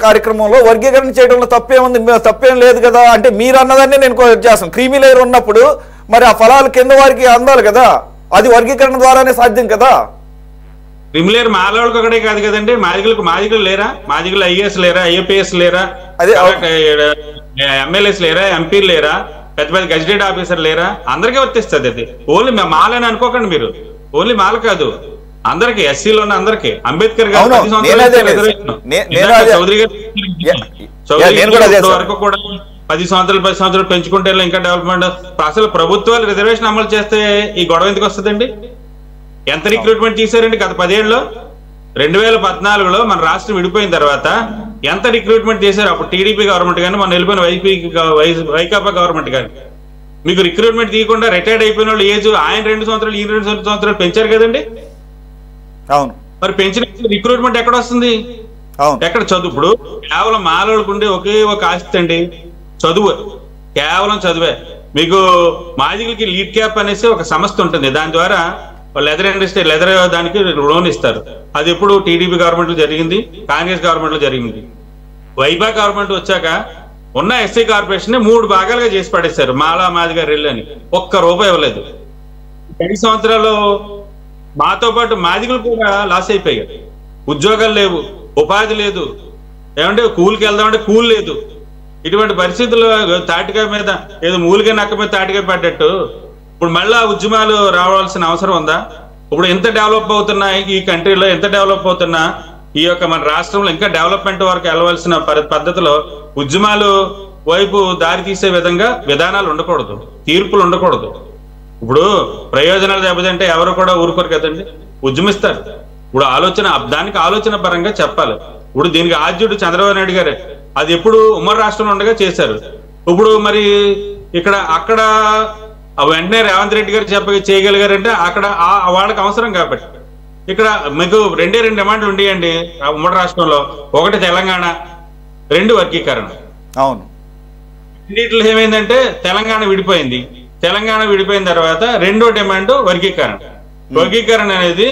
S1: కార్యక్రమంలో వర్గీకరణ చేయడంలో తప్పేం లేదు కదా. అంటే మీరు అన్నదాన్ని నేను చేస్తాను, క్రీమీ లేయర్ ఉన్నప్పుడు మరి ఆ ఫలాలు కింద వారికి అందాలి కదా, అది వర్గీకరణ ద్వారానే సాధ్యం కదా.
S2: క్రీమీ లేయర్ మాలవాళ్ళకి ఒకటే కాదు కదండి, మాదిగలు లేరా? మాదిగలు ఐఏఎస్ లేరా, ఐఏపీఎస్ లేరా, ఎమ్మెల్యేస్ లేరా, ఎంపీలు లేరా, పెద్ద పెద్ద గెజిటెడ్ ఆఫీసర్ లేరా? అందరికీ వర్తిస్తుంది అది. ఓన్లీ మాలని అనుకోకండి మీరు, ఓన్లీ మాల కాదు, అందరికి ఎస్సీలో ఉన్న అందరికి. అంబేద్కర్ గారు 10 సంవత్సరాలు పెంచుకుంటే ఇంకా డెవలప్మెంట్. అసలు ప్రభుత్వాలు రిజర్వేషన్ అమలు చేస్తే ఈ గొడవ ఎందుకు వస్తుందండి? ఎంత రిక్రూట్మెంట్ చేశారండి గత 10 ఏళ్ళలో? 2014లో మన రాష్ట్రం విడిపోయిన తర్వాత ఎంత రిక్రూట్మెంట్ చేశారు? అప్పుడు టీడీపీ గవర్నమెంట్ కానీ మన వెళ్ళిపోయిన వైకాపా గవర్నమెంట్ కానీ మీకు రిక్రూట్మెంట్ తీయకుండా రిటైర్డ్ అయిపోయిన వాళ్ళు ఏజ్ ఆయన 2 సంవత్సరాలు ఈయన 2 సంవత్సరాలు పెంచారు కదండి.
S1: అవును,
S2: మరి పెంచిన రిక్రూట్మెంట్ ఎక్కడ వస్తుంది? ఎక్కడ చదువు? ఇప్పుడు కేవలం మాలవాళ్ళకు ఉండే ఒకే ఒక ఆస్తి అండి చదువు, కేవలం చదువే. మీకు మాదిగలకి లీడ్ క్యాప్ అనేసి ఒక సంస్థ ఉంటుంది, దాని ద్వారా లెదర్ ఇండస్ట్రీ దానికి లోన్ ఇస్తారు. అది ఎప్పుడు టీడీపీ గవర్నమెంట్ లో జరిగింది, కాంగ్రెస్ గవర్నమెంట్ లో జరిగింది. వైభా గవర్నమెంట్ వచ్చాక ఉన్న ఎస్సీ కార్పొరేషన్ 3 భాగాలుగా చేసి పడేశారు. మాలా మాదిగా రెల్లు అని ₹1 ఇవ్వలేదు. 10 సంవత్సరాలు మాతో పాటు మాదిగలు కూడా లాస్ అయిపోయాయి. ఉద్యోగాలు లేవు, ఉపాధి లేదు, ఏమంటే కూలికి వెళ్దామంటే కూలి లేదు. ఇటువంటి పరిస్థితుల్లో తాటికాయ మీద ఏదో మూలిగా నక్క మీద తాటికాయ పడ్డట్టు ఇప్పుడు మళ్ళా ఉద్యమాలు రావాల్సిన అవసరం ఉందా? ఇప్పుడు ఎంత డెవలప్ అవుతున్నా ఈ కంట్రీలో, ఎంత డెవలప్ అవుతున్నా ఈ యొక్క మన రాష్ట్రంలో ఇంకా డెవలప్మెంట్ వరకు వెళ్ళవలసిన పద్ధతిలో ఉద్యమాలు వైపు దారి తీసే విధంగా విధానాలు ఉండకూడదు, తీర్పులు ఉండకూడదు. ఇప్పుడు ప్రయోజనాలు దెబ్బతింటే ఎవరు కూడా ఊరుకోరు కదండి, ఉద్యమిస్తారు. ఇప్పుడు దానికి ఆలోచన పరంగా చెప్పాలి. ఇప్పుడు దీనికి ఆద్యుడు చంద్రబాబు నాయుడు గారే అది ఎప్పుడు ఉమ్మడి రాష్ట్రంలో ఉండగా చేశారు. ఇప్పుడు మరి ఇక్కడ అక్కడ వెంటనే రేవంత్ రెడ్డి గారు చేయగలిగారంటే అక్కడ వాళ్ళకి అవసరం కాబట్టి. ఇక్కడ మీకు రెండు డిమాండ్లు ఉండేయండి ఉమ్మడి రాష్ట్రంలో. ఒకటి తెలంగాణ, రెండు వర్గీకరణ.
S1: అవును.
S2: రెండిట్లో ఏమైందంటే తెలంగాణ విడిపోయింది. తెలంగాణ విడిపోయిన తర్వాత రెండో డిమాండ్ వర్గీకరణ. వర్గీకరణ అనేది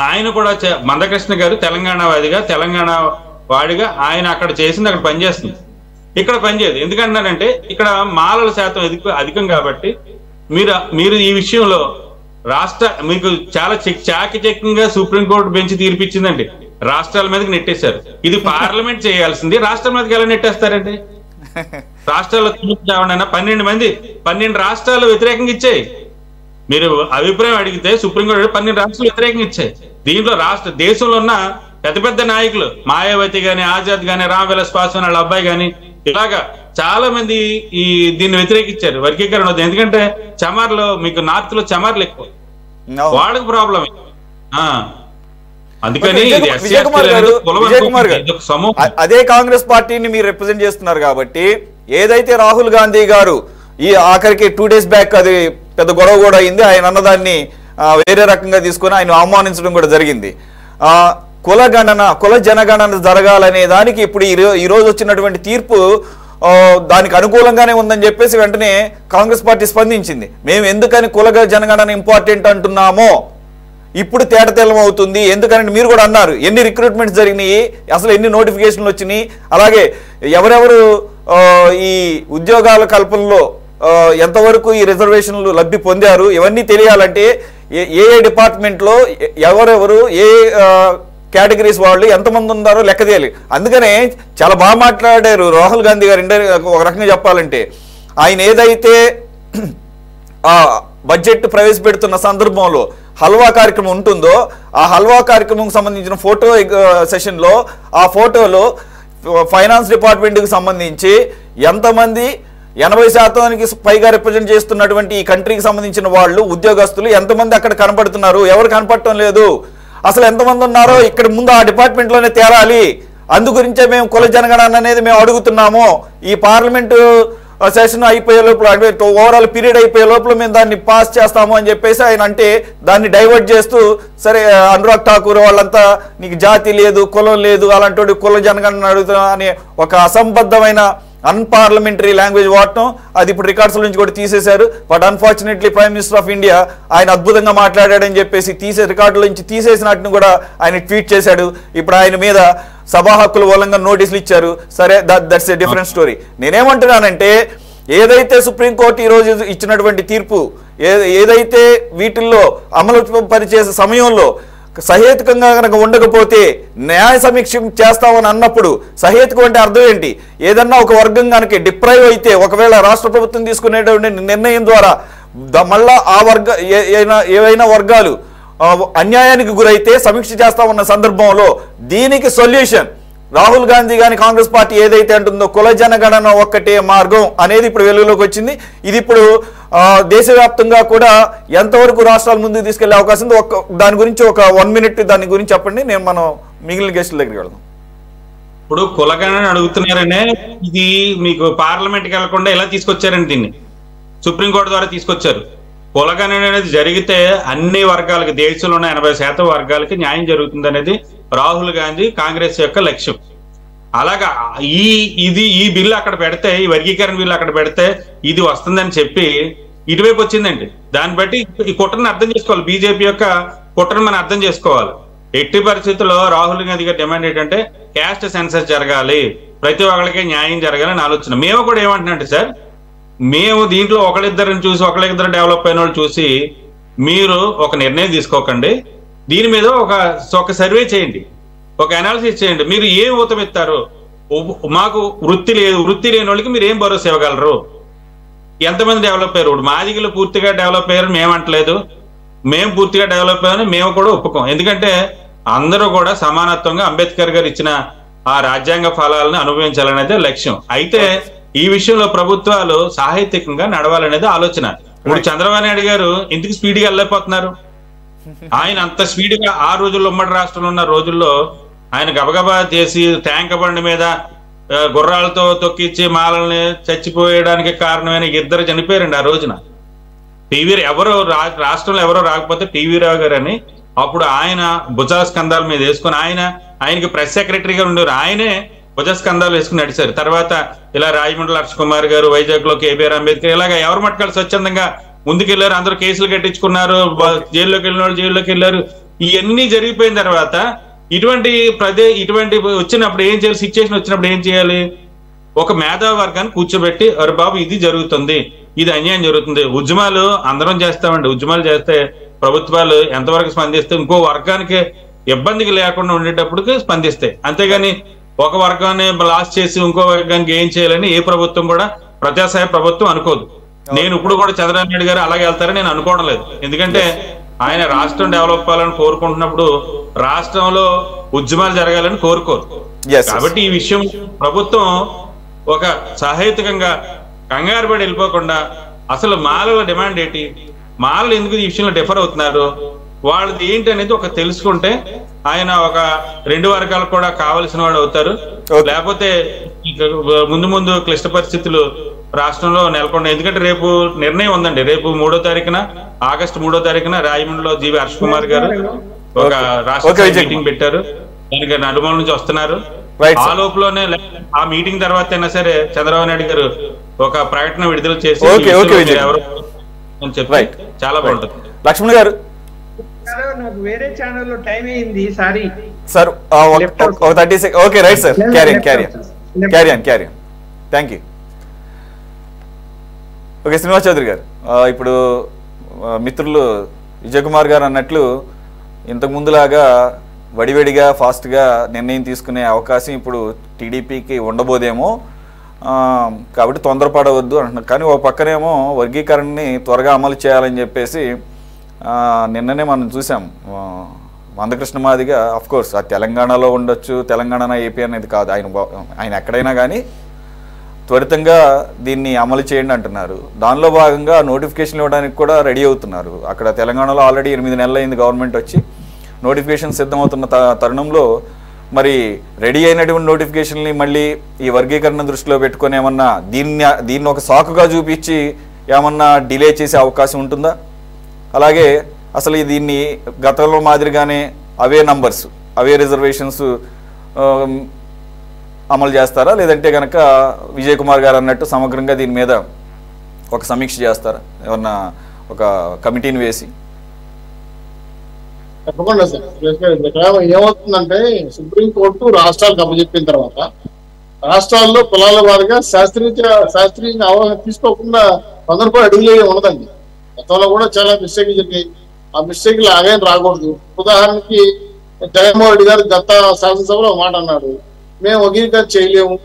S2: ఆయన కూడా మందకృష్ణ గారు తెలంగాణ వాదిగా, తెలంగాణ వాడిగా ఆయన అక్కడ చేసింది అక్కడ పనిచేస్తుంది, ఇక్కడ పనిచేయదు. ఎందుకంటానంటే ఇక్కడ మాలల శాతం అధికం కాబట్టి మీరు ఈ విషయంలో మీకు చాలా చాకచక్యంగా సుప్రీంకోర్టు బెంచ్ తీర్పిచ్చిందండి. రాష్ట్రాల మీదకి నెట్టేశారు. ఇది పార్లమెంట్ చేయాల్సింది, రాష్ట్రాల మీదకి ఎలా నెట్టేస్తారండి? రాష్ట్రాల్లో 12 రాష్ట్రాలు వ్యతిరేకంగా ఇచ్చాయి. మీరు అభిప్రాయం అడిగితే సుప్రీంకోర్టు 12 రాష్ట్రాలు వ్యతిరేకంగా ఇచ్చాయి. దీంట్లో దేశంలో ఉన్న పెద్ద పెద్ద నాయకులు మాయావతి గాని, ఆజాద్ గాని, రామ్ విలాస్ పాస్వాన్ వాళ్ళ అబ్బాయి గాని, ఇలాగా చాలా మంది దీన్ని వ్యతిరేకించారు వర్గీకరణ వద్ద. ఎందుకంటే చమార్లో మీకు నార్త్ లో చమార్లు ఎక్కువ, వాళ్ళకి ప్రాబ్లం. అందుకని
S1: విజయ్ కుమార్ గారు అదే కాంగ్రెస్ పార్టీని మీరు రిప్రజెంట్ చేస్తున్నారు కాబట్టి, ఏదైతే రాహుల్ గాంధీ గారు ఈ ఆఖరికి 2 days బ్యాక్ అది పెద్ద గొడవ కూడా అయింది, ఆయన అన్నదాన్ని వేరే రకంగా తీసుకొని ఆయన అవమానించడం కూడా జరిగింది. కుల జనగణన జరగాలనే దానికి ఇప్పుడు ఈ రోజు వచ్చినటువంటి తీర్పు దానికి అనుకూలంగానే ఉందని చెప్పేసి వెంటనే కాంగ్రెస్ పార్టీ స్పందించింది. మేము ఎందుకని కుల జనగణన ఇంపార్టెంట్ అంటున్నామో ఇప్పుడు తేటతెల్లం అవుతుంది. ఎందుకంటే మీరు కూడా అన్నారు ఎన్ని రిక్రూట్మెంట్స్ జరిగినాయి, అసలు ఎన్ని నోటిఫికేషన్లు వచ్చినాయి, అలాగే ఎవరెవరు ఈ ఉద్యోగాల కల్పనలో ఎంతవరకు ఈ రిజర్వేషన్లు లబ్ధి పొందారు, ఇవన్నీ తెలియాలంటే ఏ డిపార్ట్మెంట్లో ఎవరెవరు ఏ కేటగిరీస్ వాళ్ళు ఎంతమంది ఉన్నారో లెక్క తెలియాలి. అందుకనే చాలా బాగా మాట్లాడారు రాహుల్ గాంధీ గారు. ఒక రకంగా చెప్పాలంటే ఆయన ఏదైతే బడ్జెట్ ప్రవేశపెడుతున్న సందర్భంలో హల్వా కార్యక్రమం ఉంటుందో ఆ హల్వా కార్యక్రమం సంబంధించిన ఫోటో సెషన్లో ఆ ఫోటోలో ఫైనాన్స్ డిపార్ట్మెంట్కి సంబంధించి ఎంతమంది 80% పైగా రిప్రజెంట్ చేస్తున్నటువంటి ఈ కంట్రీకి సంబంధించిన వాళ్ళు ఉద్యోగస్తులు ఎంతమంది అక్కడ కనపడుతున్నారు, ఎవరు కనపడటం లేదు, అసలు ఎంతమంది ఉన్నారో ఇక్కడ ముందు ఆ డిపార్ట్మెంట్లోనే తేరాలి. అందు గురించే మేము కుల జనగణన అనేది మేము అడుగుతున్నాము. ఈ పార్లమెంటు సెషన్ అయిపోయే లోపల అంటే ఓవరాల్ పీరియడ్ అయిపోయే లోపల మేము దాన్ని పాస్ చేస్తాము అని చెప్పేసి ఆయన అంటే దాన్ని డైవర్ట్ చేస్తూ, సరే అనురాగ్ ఠాకూర్ వాళ్ళంతా నీకు జాతి లేదు కులం లేదు అలాంటి కుల జనగణన అడుగుతున్నా అనే ఒక అసంబద్ధమైన అన్పార్లమెంటరీ లాంగ్వేజ్ వాడటం అది ఇప్పుడు రికార్డ్స్ నుంచి కూడా తీసేశారు. But unfortunately prime minister of India ఆయన అద్భుతంగా మాట్లాడాడని చెప్పేసి రికార్డుల నుంచి తీసేసినట్టును కూడా ఆయన ట్వీట్ చేశాడు. ఇప్పుడు ఆయన మీద సభా హక్కుల ఉల్లంఘన నోటీసులు ఇచ్చారు. సరే, దట్స్ ఏ డిఫరెంట్ స్టోరీ. నేనేమంటున్నానంటే ఏదైతే సుప్రీంకోర్టు ఈరోజు ఇచ్చినటువంటి తీర్పు ఏదైతే వీటిల్లో అమలు పరిచే సమయంలో సహేతుకంగా కనుక ఉండకపోతే న్యాయ సమీక్ష చేస్తామని అన్నప్పుడు సహేతుకం అంటే అర్థం ఏంటి? ఏదన్నా ఒక వర్గం కనుక డిప్రైవ్ అయితే ఒకవేళ రాష్ట్ర ప్రభుత్వం తీసుకునేటువంటి నిర్ణయం ద్వారా మళ్ళా ఆ ఏవైనా వర్గాలు అన్యాయానికి గురైతే సమీక్ష చేస్తామన్న సందర్భంలో దీనికి సొల్యూషన్ రాహుల్ గాంధీ గాని కాంగ్రెస్ పార్టీ ఏదైతే అంటుందో కుల జనగణన ఒక్కటే మార్గం అనేది ఇప్పుడు వెలుగులోకి వచ్చింది. ఇది ఇప్పుడు దేశవ్యాప్తంగా కూడా ఎంతవరకు రాష్ట్రాల ముందుకు తీసుకెళ్లే అవకాశం ఉంది? దాని గురించి ఒక 1 minute దాని గురించి చెప్పండి, మనం మిగిలిన గెస్టుల దగ్గరికి వెళ్దాం.
S2: ఇప్పుడు కులగణన అడుగుతున్నారనే ఇది మీకు పార్లమెంట్కి వెళ్లకుండా ఎలా తీసుకొచ్చారండి? దీన్ని సుప్రీంకోర్టు ద్వారా తీసుకొచ్చారు. కులగణన అనేది జరిగితే అన్ని వర్గాలకి, దేశంలో ఉన్న 80% వర్గాలకి న్యాయం జరుగుతుంది అనేది రాహుల్ గాంధీ కాంగ్రెస్ యొక్క లక్ష్యం. అలాగా ఈ బిల్లు అక్కడ పెడితే, ఈ వర్గీకరణ బిల్లు అక్కడ పెడితే ఇది వస్తుందని చెప్పి ఇటువైపు వచ్చిందండి. దాన్ని బట్టి ఈ కుట్రను అర్థం చేసుకోవాలి, బీజేపీ యొక్క కుట్రను మనం అర్థం చేసుకోవాలి. ఎట్టి పరిస్థితుల్లో రాహుల్ గాంధీ గారి డిమాండ్ ఏంటంటే క్యాస్ట్ సెన్సస్ జరగాలి, ప్రతి ఒక్కరికి న్యాయం జరగాలని ఆలోచన. మేము కూడా ఏమంటున్నాంటే సార్, మేము దీంట్లో ఒకళ్ళిద్దరిని చూసి ఒకళ్ళిద్దరు డెవలప్ అయిన వాళ్ళు చూసి మీరు ఒక నిర్ణయం తీసుకోకండి, దీని మీద ఒక సర్వే చేయండి, ఒక అనాలిసిస్ చేయండి. మీరు ఏం ఊతమిస్తారు? మాకు వృత్తి లేదు, వృత్తి లేని వాళ్ళకి మీరు ఏం భరోసా ఇవ్వగలరు? ఎంతమంది డెవలప్ అయ్యారు? ఇప్పుడు మాదిగలు పూర్తిగా డెవలప్ అయ్యారు మేము అంటలేదు, మేము పూర్తిగా డెవలప్ అయ్యామని మేము కూడా ఒప్పుకోం. ఎందుకంటే అందరూ కూడా సమానత్వంగా అంబేద్కర్ గారు ఇచ్చిన ఆ రాజ్యాంగ ఫలాలను అనుభవించాలనేదే లక్ష్యం. అయితే ఈ విషయంలో ప్రభుత్వాలు సాహిత్యకంగా నడవాలనేది ఆలోచన. ఇప్పుడు చంద్రబాబు నాయుడు గారు ఎందుకు స్పీడ్గా వెళ్ళలేకపోతున్నారు? ఆయన అంత స్పీడ్గా ఆ రోజుల్లో ఉమ్మడి రాష్ట్రంలో ఉన్న రోజుల్లో ఆయన గబగబా చేసి ట్యాంక్ బండి మీద గుర్రాలతో తొక్కిచ్చి మాలల్ని చచ్చిపోయడానికి కారణమైన ఇద్దరు చనిపోయారండి ఆ రోజున. టీవీ ఎవరో రాష్ట్రంలో ఎవరో రాకపోతే టీవీ రావు గారు అని అప్పుడు ఆయన భుజస్కంధాల మీద వేసుకుని ఆయనకి ప్రెస్ సెక్రటరీగా ఉండేవారు. ఆయనే భుజస్కంధాలు వేసుకుని నడిచారు. తర్వాత ఇలా రాజమండ్రి లక్ష కుమార్ గారు, వైజాగ్ లో కేబీఆర్ అంబేద్కర్, ఇలాగ ఎవరు మట్టుకాలు స్వచ్ఛందంగా ముందుకెళ్లారు. అందరూ కేసులు కట్టించుకున్నారు, జైల్లోకి వెళ్ళిన వాళ్ళు జైల్లోకి వెళ్ళారు. ఇవన్నీ జరిగిపోయిన తర్వాత ఇటువంటి వచ్చినప్పుడు ఏం చేయాలి? సిచ్యువేషన్ వచ్చినప్పుడు ఏం చేయాలి? ఒక మేధావి వర్గాన్ని కూర్చోబెట్టి, అరే బాబు ఇది జరుగుతుంది, ఇది అన్యాయం జరుగుతుంది. ఉద్యమాలు అందరం చేస్తామండి. ఉద్యమాలు చేస్తే ప్రభుత్వాలు ఎంతవరకు స్పందిస్తే ఇంకో వర్గానికి ఇబ్బందికి లేకుండా ఉండేటప్పటికి స్పందిస్తాయి. అంతేగాని ఒక వర్గాన్ని లాస్ చేసి ఇంకో వర్గానికి ఏం చేయాలని ఏ ప్రభుత్వం కూడా ప్రజాస్వామ్య ప్రభుత్వం అనుకోదు. నేను ఇప్పుడు కూడా చంద్రబాబు నాయుడు గారు అలాగే వెళ్తారని నేను అనుకోవడం లేదు. ఎందుకంటే ఆయన రాష్ట్రం డెవలప్ అవ్వాలని కోరుకుంటున్నప్పుడు రాష్ట్రంలో ఉద్యమాలు జరగాలని కోరుకోరు. కాబట్టి ఈ విషయం ప్రభుత్వం ఒక సహేతుకంగా కంగారు పడి వెళ్ళిపోకుండా అసలు మాలల డిమాండ్ ఏంటి, మాలలు ఎందుకు ఈ విషయంలో డిఫర్ అవుతున్నారు, వాళ్ళది ఏంటి అనేది ఒక తెలుసుకుంటే ఆయన ఒక రెండు వర్గాలకు కూడా కావలసిన వాడు అవుతారు. లేకపోతే ముందు క్లిష్ట పరిస్థితులు రాష్ట్రంలో నెలకొండ. ఎందుకంటే రేపు నిర్ణయం ఉందండి. రేపు 3వ తారీఖున ఆగస్టు 3వ తారీఖున రాయమండ్రిలో జీవి హర్ష కుమార్ గారు ఒక రాష్ట్ర మీటింగ్ పెట్టారు. దానికి నలుమూల నుంచి వస్తున్నారు. ఆ లోపలనే ఆ మీటింగ్ తర్వాత అయినా సరే చంద్రబాబు నాయుడు గారు ఒక ప్రకటన విడుదల చేసి ఎవరు అని చెప్పి చాలా బాగుంటుంది.
S1: లక్ష్మణ్ గారు
S4: నాకు వేరే ఛానల్లో టైం అయింది, sorry
S1: sir. 30 second. Okay right sir, carry on. Thank you. Okay Srinivas Chowdary గారు, ఇప్పుడు మిత్రులు విజయ్ కుమార్ గారు అన్నట్లు ఇంతకు ముందులాగా వడివడిగా ఫాస్ట్గా నిర్ణయం తీసుకునే అవకాశం ఇప్పుడు టీడీపీకి ఉండబోదేమో, కాబట్టి తొందరపడవద్దు అంటున్నారు. కానీ ఒక పక్కనేమో వర్గీకరణని త్వరగా అమలు చేయాలని చెప్పేసి నిన్ననే మనం చూసాం. మందకృష్ణ మాదిగ అఫ్కోర్స్ ఆ తెలంగాణలో ఉండొచ్చు, తెలంగాణ ఏపీ అనేది కాదు, ఆయన ఎక్కడైనా కానీ త్వరితంగా దీన్ని అమలు చేయండి అంటున్నారు. దానిలో భాగంగా నోటిఫికేషన్ ఇవ్వడానికి కూడా రెడీ అవుతున్నారు. అక్కడ తెలంగాణలో ఆల్రెడీ 8 నెలలు అయింది గవర్నమెంట్ వచ్చి, నోటిఫికేషన్ సిద్ధమవుతున్న తరుణంలో మరి రెడీ అయినటువంటి నోటిఫికేషన్ని మళ్ళీ ఈ వర్గీకరణ దృష్టిలో పెట్టుకొని ఏమన్నా దీన్ని ఒక సాకుగా చూపించి ఏమన్నా డిలే చేసే అవకాశం ఉంటుందా? అలాగే అసలు దీన్ని గతంలో మాదిరిగానే అవే నంబర్స్, అవే రిజర్వేషన్స్ అమలు చేస్తారా, లేదంటే కనుక విజయ్ కుమార్ గారు అన్నట్టు సమగ్రంగా దీని మీద ఒక సమీక్ష చేస్తారా, ఏమన్నా ఒక కమిటీని వేసి?
S3: తప్పకుండా సార్. ఇక్కడ ఏమవుతుందంటే సుప్రీంకోర్టు రాష్ట్రాలకు అప్పచెప్పిన తర్వాత రాష్ట్రాల్లో కులాల వారిగా శాస్త్రీయంగా అవగాహన తీసుకోకుండా తొందరపడి అడుగులే ఉండదండి. గతంలో కూడా చాలా మిస్టేక్లు జరిగాయి. ఆ మిస్టేక్లు ఆగానే రాకూడదు. ఉదాహరణకి జగన్మోహన్ రెడ్డి గారు గత శాసనసభలో మాట అన్నాడు, మేము వర్గీకరణ చేయలేము,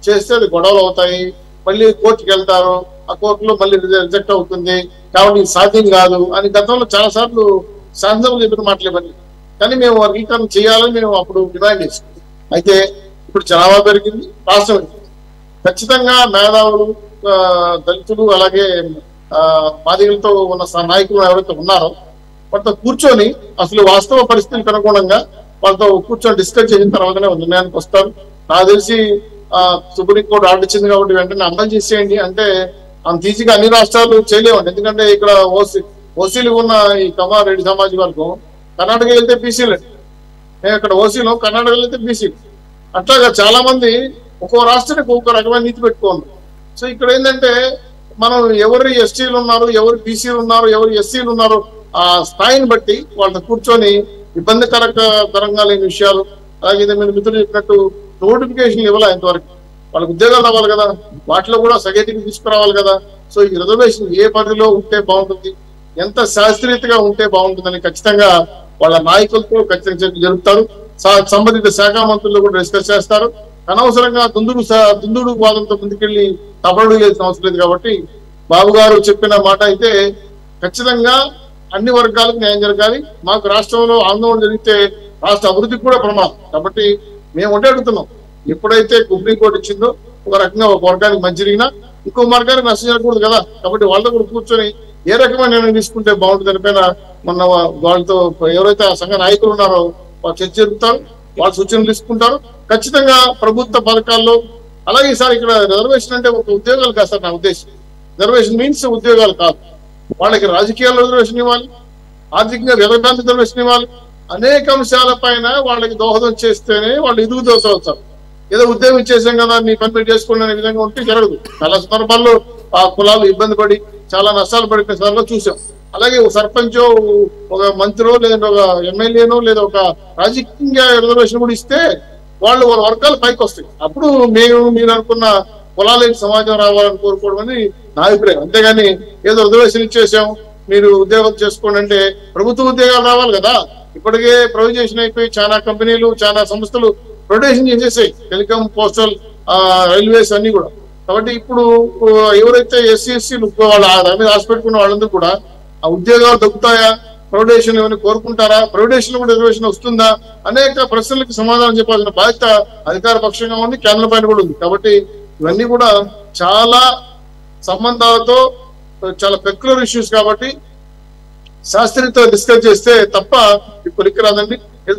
S3: చేస్తే అది గొడవలు అవుతాయి, మళ్ళీ కోర్టుకి వెళ్తారు, ఆ కోర్టులో మళ్ళీ రిజెక్ట్ అవుతుంది, కాబట్టి సాధ్యం కాదు అని గతంలో చాలా సార్లు శాసనసభలు చెప్పిన మాటలే పని. కానీ మేము వర్గీకరణ చేయాలని మేము అప్పుడు డిమాండ్ చేసాం. అయితే ఇప్పుడు జనాభా పెరిగింది, రాష్ట్రం పెరిగింది. ఖచ్చితంగా మేధావులు, దళితులు, అలాగే బాధితులతో ఉన్న నాయకులు ఎవరైతే ఉన్నారో వాళ్ళతో కూర్చొని అసలు వాస్తవ పరిస్థితులకు అనుగుణంగా వాళ్ళతో కూర్చొని డిస్కస్ చేసిన తర్వాతనే నిర్ణయానికి వస్తారు. నాకు తెలిసి సుప్రీంకోర్టు ఆర్డర్ ఇచ్చింది కాబట్టి వెంటనే అమలు చేసేయండి అంటే అంత ఈజీగా అన్ని రాష్ట్రాలు చేయలేవండి. ఎందుకంటే ఇక్కడ ఓసీలు ఉన్న ఈ కమారెడ్డి సమాజ్ వర్గం కర్ణాటక వెళ్తే బీసీలు, మేము ఇక్కడ ఓసీలో కర్ణాటక వెళ్తే బీసీలు, అట్లాగా చాలా మంది ఒక్కో రాష్ట్రానికి ఒక్కో రకమైన నీతి పెట్టుకోండి. సో ఇక్కడ ఏంటంటే మనం ఎవరు ఎస్టీలు ఉన్నారు, ఎవరు బీసీలు ఉన్నారు, ఎవరు ఎస్సీలు ఉన్నారు, ఆ స్థాయిని బట్టి వాళ్ళతో కూర్చొని ఇబ్బందికరంగా లేని విషయాలు, అలాగే మీరు మిత్రులు చెప్పినట్టు నోటిఫికేషన్ ఇవ్వాలి, ఇంతవరకు వాళ్ళకి ఉద్యోగాలు రావాలి కదా, వాటిలో కూడా సగేటికి తీసుకురావాలి కదా. సో ఈ రిజర్వేషన్ ఏ పరిధిలో ఉంటే బాగుంటుంది, ఎంత శాస్త్రీయతగా ఉంటే బాగుంటుందని ఖచ్చితంగా వాళ్ళ నాయకులతో ఖచ్చితంగా జరుపుతారు. సంబంధిత శాఖ మంత్రులు కూడా డిస్కస్ చేస్తారు. అనవసరంగా దుందుడు వాదంతో ముందుకెళ్లి తపడు చేసిన అవసరం లేదు. కాబట్టి బాబు గారు చెప్పిన మాట అయితే ఖచ్చితంగా అన్ని వర్గాలకు న్యాయం జరగాలి. మాకు రాష్ట్రంలో ఆందోళన జరిగితే రాష్ట్ర అభివృద్ధికి కూడా ప్రమాదం. కాబట్టి మేము ఒకటే అడుగుతున్నాం, ఎప్పుడైతే సుప్రీంకోర్టు ఇచ్చిందో ఒక రకంగా ఒక వర్గానికి మంచి జరిగినా ఇంకో వర్గానికి నష్టం జరగకూడదు కదా. కాబట్టి వాళ్ళతో కూడా కూర్చొని ఏ రకమైన నిర్ణయం తీసుకుంటే బాగుంటుంది దానిపైన మొన్న వాళ్ళతో ఎవరైతే ఆ సంఘ నాయకులు ఉన్నారో వాళ్ళు చర్చ జరుపుతారు, వాళ్ళ సూచనలు తీసుకుంటారు. ఖచ్చితంగా ప్రభుత్వ పథకాల్లో అలాగే సార్ ఇక్కడ రిజర్వేషన్ అంటే ఒక ఉద్యోగాలు కాదు సార్ నా ఉద్దేశం. రిజర్వేషన్ మీన్స్ ఉద్యోగాలు కాదు, వాళ్ళకి రాజకీయాల్లో రిజర్వేషన్ ఇవ్వాలి, ఆర్థికంగా ఎదగడానికి రిజర్వేషన్ ఇవ్వాలి. అనేక అంశాల పైన వాళ్ళకి దోహదం చేస్తేనే వాళ్ళు ఎదుగుతారు. ఏదో ఉద్యోగం చేసాం కదా నీ పని మీరు చేసుకోండి అనే విధంగా ఉంటే జరగదు. చాలా సందర్భాల్లో ఆ కులాలు ఇబ్బంది పడి చాలా నష్టాలు పడిన సార్లు చూసాం. అలాగే ఒక సర్పంచో ఒక మంత్రో లేదంటే ఒక ఎమ్మెల్యేనో లేదా ఒక రాజకీయ రిజర్వేషన్ కూడా ఇస్తే వాళ్ళ వర్గాలు పైకి వస్తాయి. అప్పుడు మీరు అనుకున్న కులాలకి సమాజం రావాలని కోరుకోవడం అని నా అభిప్రాయం. అంతేగాని ఏదో రిజర్వేషన్ ఇచ్చేసాం మీరు ఉద్యోగం చేసుకోండి అంటే ప్రభుత్వ ఉద్యోగాలు రావాలి కదా. ఇప్పటికే ప్రైవేటైజేషన్ అయిపోయి చాలా కంపెనీలు చాలా సంస్థలు ప్రైవేటైజేషన్ చేసేసాయి, టెలికాం, పోస్టల్, రైల్వేస్ అన్ని కూడా. కాబట్టి ఇప్పుడు ఎవరైతే ఎస్సీలు వాళ్ళ దాని మీద ఆశ పెట్టుకున్న వాళ్ళందరూ కూడా ఆ ఉద్యోగాలు దొరుకుతాయా, ప్రైవేటైజేషన్ ఏమైనా కోరుకుంటారా, ప్రైవేటైజేషన్ కూడా రిజర్వేషన్ వస్తుందా అనేక ప్రశ్నలకు సమాధానం చెప్పాల్సిన బాధ్యత అధికార పక్షంగా ఉంది, కేంద్రం పైన కూడా ఉంది. కాబట్టి ఇవన్నీ కూడా చాలా సంబంధాలతో చాలా పెక్యులర్ ఇష్యూస్ కాబట్టి శాస్త్రితో డిస్కస్ చేస్తే తప్ప ఇప్పుడు రాదండి.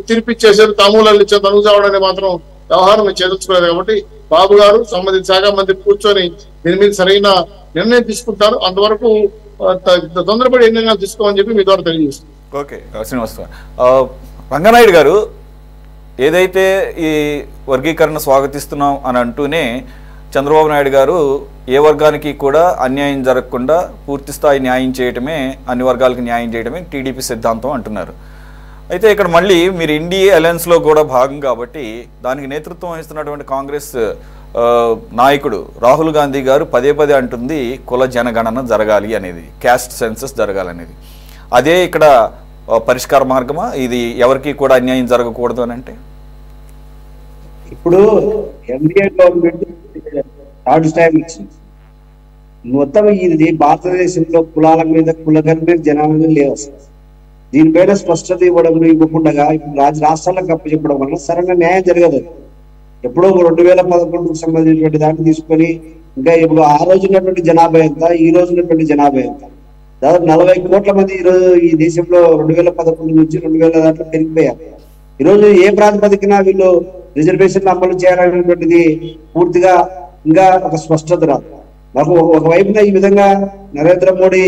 S3: తిరిపిచ్చేసారు, తామూలాలు ఇచ్చే తనుగు చావడానికి మాత్రం వ్యవహారం చేదలుచుకోలేదు. కాబట్టి బాబు గారు సంబంధిత శాఖ మంత్రి కూర్చొని దీని మీద సరైన నిర్ణయం తీసుకుంటారు. అంతవరకు తొందరపడి ఏ నిర్ణయాలు తీసుకోమని చెప్పి మీ ద్వారా తెలియజేస్తుంది.
S1: ఓకే శ్రీనివాస్ రంగనాయుడు గారు, ఏదైతే ఈ వర్గీకరణ స్వాగతిస్తున్నాం అని అంటూనే చంద్రబాబు నాయుడు గారు ఏ వర్గానికి కూడా అన్యాయం జరగకుండా పూర్తి స్థాయి న్యాయం చేయటమే, అన్ని వర్గాలకు న్యాయం చేయడమే టీడీపీ సిద్ధాంతం అంటున్నారు. అయితే ఇక్కడ మళ్ళీ మీరు ఎన్డీఏ అలయన్స్లో కూడా భాగం కాబట్టి దానికి నేతృత్వం వహిస్తున్నటువంటి కాంగ్రెస్ నాయకుడు రాహుల్ గాంధీ గారు పదే పదే అంటుంది కుల జనగణన జరగాలి అనేది, క్యాస్ట్ సెన్సస్ జరగాలనేది. అదే ఇక్కడ పరిష్కార మార్గమా? ఇది ఎవరికి కూడా అన్యాయం జరగకూడదు అని అంటే
S5: ఇప్పుడు ఎన్డీఏ గవర్నమెంట్ థర్డ్ టైం ఇచ్చింది. మొత్తం ఇది భారతదేశంలో కులాల మీద కులగల మీద జనాల మీద లేవు. దీనిపైన స్పష్టత ఇవ్వకుండా ఇప్పుడు రాష్ట్రాలకు అప్పచెప్పడం వల్ల సరైన న్యాయం జరగదు. ఎప్పుడో 2011కు సంబంధించినటువంటి దాన్ని తీసుకొని ఇంకా ఇప్పుడు ఆ రోజు ఉన్నటువంటి జనాభా ఎంత, ఈ రోజు ఉన్నటువంటి జనాభా ఎంత, దాదాపు 40 కోట్ల మంది ఈ రోజు ఈ దేశంలో 2011 నుంచి 2000 దాంట్లో పెరిగిపోయారు. ఈరోజు ఏ ప్రాతిపదికన వీళ్ళు రిజర్వేషన్లు అమలు చేయాలనేటువంటిది పూర్తిగా ఇంకా ఒక స్పష్టత రాదు. మాకు ఒకవైపున ఈ విధంగా నరేంద్ర మోడీ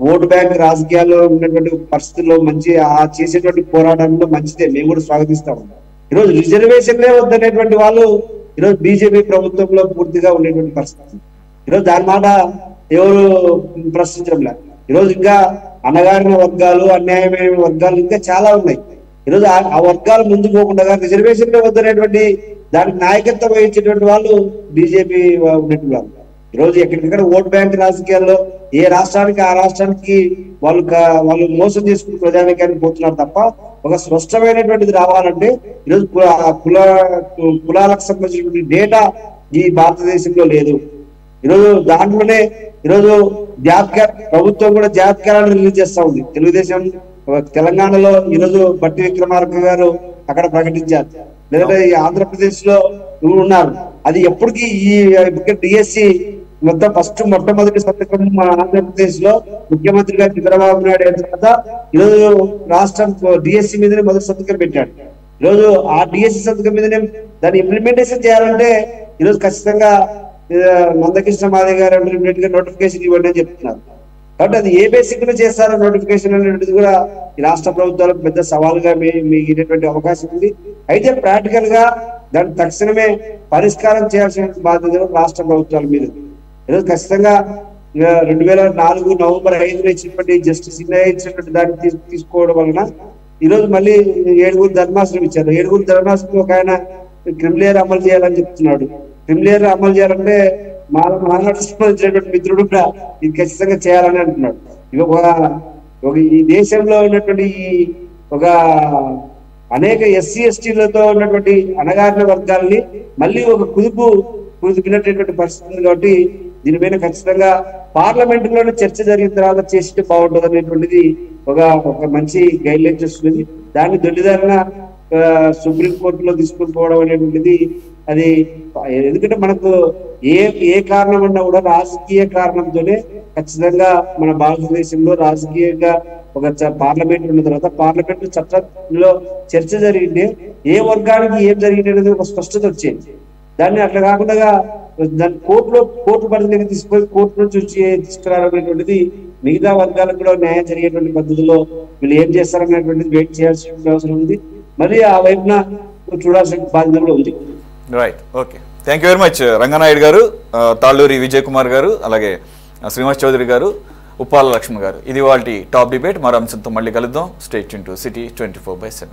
S5: ఓటు బ్యాంక్ రాజకీయాల్లో ఉన్నటువంటి పరిస్థితుల్లో మంచి ఆ చేసేటువంటి పోరాటంలో మంచిదే, మేము కూడా స్వాగతిస్తాము. ఈరోజు రిజర్వేషన్లే వద్దనేటువంటి వాళ్ళు ఈరోజు బీజేపీ ప్రభుత్వంలో పూర్తిగా ఉండేటువంటి పరిస్థితి. ఈరోజు దాని మాట ఎవరు ప్రశ్నించడం లేదు. ఈరోజు ఇంకా అణగారిన వర్గాలు, అన్యాయమైన వర్గాలు ఇంకా చాలా ఉన్నాయి. ఈరోజు ఆ వర్గాలు ముందుకు పోకుండా రిజర్వేషన్లే వద్దనేటువంటి దానికి నాయకత్వం వహించేటువంటి వాళ్ళు బీజేపీ ఉన్నటువంటి వాళ్ళు. ఈరోజు ఎక్కడికక్కడ ఓట్ బ్యాంక్ రాజకీయాల్లో ఏ రాష్ట్రానికి ఆ రాష్ట్రానికి వాళ్ళు మోసం చేసుకుని ప్రజానికానికి పోతున్నారు తప్ప ఒక స్పష్టమైనటువంటిది రావాలంటే ఈరోజు కులాలకు సంబంధించినటువంటి డేటా ఈ భారతదేశంలో లేదు. ఈరోజు దాంట్లోనే ఈరోజు ప్రభుత్వం కూడా జాబితాలను రిలీజ్ చేస్తా ఉంది. తెలుగుదేశం తెలంగాణలో ఈరోజు బట్టి విక్రమార్క గారు అక్కడ ప్రకటించారు, లేదంటే ఆంధ్రప్రదేశ్ లో ఉన్నారు. అది ఎప్పటికీ ఈ డిఎస్సి మొత్తం మొట్టమొదటి సంతకం మన ఆంధ్రప్రదేశ్ లో ముఖ్యమంత్రిగా చంద్రబాబు నాయుడు అయిన తర్వాత ఈరోజు రాష్ట్రం డిఎస్సి మీదనే మొదటి సంతకం పెట్టాడు. ఈరోజు ఆ డిఎస్సి సంతకం మీదనే దాన్ని ఇంప్లిమెంటేషన్ చేయాలంటే ఈరోజు ఖచ్చితంగా మందకృష్ణ మాదిగ గారు ఇమీడియట్ గా నోటిఫికేషన్ ఇవ్వండి అని చెప్తున్నారు. కాబట్టి అది ఏ బేసిక్ లో చేస్తారో నోటిఫికేషన్ అనేటువంటిది కూడా ఈ రాష్ట్ర ప్రభుత్వాలకు పెద్ద సవాలుగా మిగిలినటువంటి అవకాశం ఉంది. అయితే ప్రాక్టికల్ గా దాన్ని తక్షణమే పరిష్కారం చేయాల్సిన బాధ్యత రాష్ట్ర ప్రభుత్వాల మీద. ఈరోజు ఖచ్చితంగా 2004 నవంబర్ 5 ఇచ్చినటువంటి జస్టిస్ ఇండియా ఇచ్చినటువంటి దాన్ని తీసుకోవడం వలన ఈరోజు మళ్ళీ 7 ధర్మాసనం ఇచ్చారు. 7 ధర్మాసనం ఒక ఆయన క్రిమిలేయర్ అమలు చేయాలని చెప్తున్నాడు. క్రిమిలేయర్ అమలు చేయాలంటే మానాడు సంబంధించినటువంటి మిత్రుడు కూడా ఇది ఖచ్చితంగా చేయాలని అంటున్నాడు. ఈ దేశంలో ఉన్నటువంటి ఒక అనేక ఎస్సీ ఎస్టీలతో ఉన్నటువంటి అణగారిన వర్గాల్ని మళ్ళీ ఒక కుదిపినటువంటి పరిస్థితి. కాబట్టి దీనిపైన ఖచ్చితంగా పార్లమెంట్ లోనే చర్చ జరిగిన తర్వాత చేస్తే బాగుంటుంది అనేటువంటిది ఒక మంచి గైడ్ లైన్ చేస్తుంది. దాన్ని దొడ్డిదారిన సుప్రీంకోర్టులో తీసుకుని పోవడం అనేటువంటిది అది ఎందుకంటే మనకు ఏ కారణం అన్నా కూడా రాజకీయ కారణంతోనే ఖచ్చితంగా మన భారతదేశంలో రాజకీయంగా ఒక పార్లమెంట్ ఉన్న తర్వాత పార్లమెంట్ చట్టంలో చర్చ జరిగింది ఏ వర్గానికి ఏం జరిగింది అనేది ఒక స్పష్టత వచ్చేది. దాన్ని అట్లా కాకుండా దాన్ని కోర్టు పరిధిలోకి తీసుకుపోయి కోర్టు నుంచి వచ్చి తీసుకురావనేటువంటిది మిగతా వర్గాలకు కూడా న్యాయం జరిగేటువంటి పద్ధతిలో వీళ్ళు ఏం చేస్తారనేటువంటిది వెయిట్ చేయాల్సిన అవసరం ఉంది. మరి ఆ వైపున చూడాల్సిన బాధ్యత కూడా ఉంది.
S1: Right, okay, thank you very much Ranganayudu గారు, తాళ్ళూరి విజయ్ కుమార్ గారు, అలాగే శ్రీనివాస్ చౌదరి గారు, ఉప్పాల లక్ష్మణ్ గారు. ఇది వాళ్ళ టాప్ డిబేట్. మరో అంశంతో మళ్ళీ కలుద్దాం. Stay tune to city 24/7.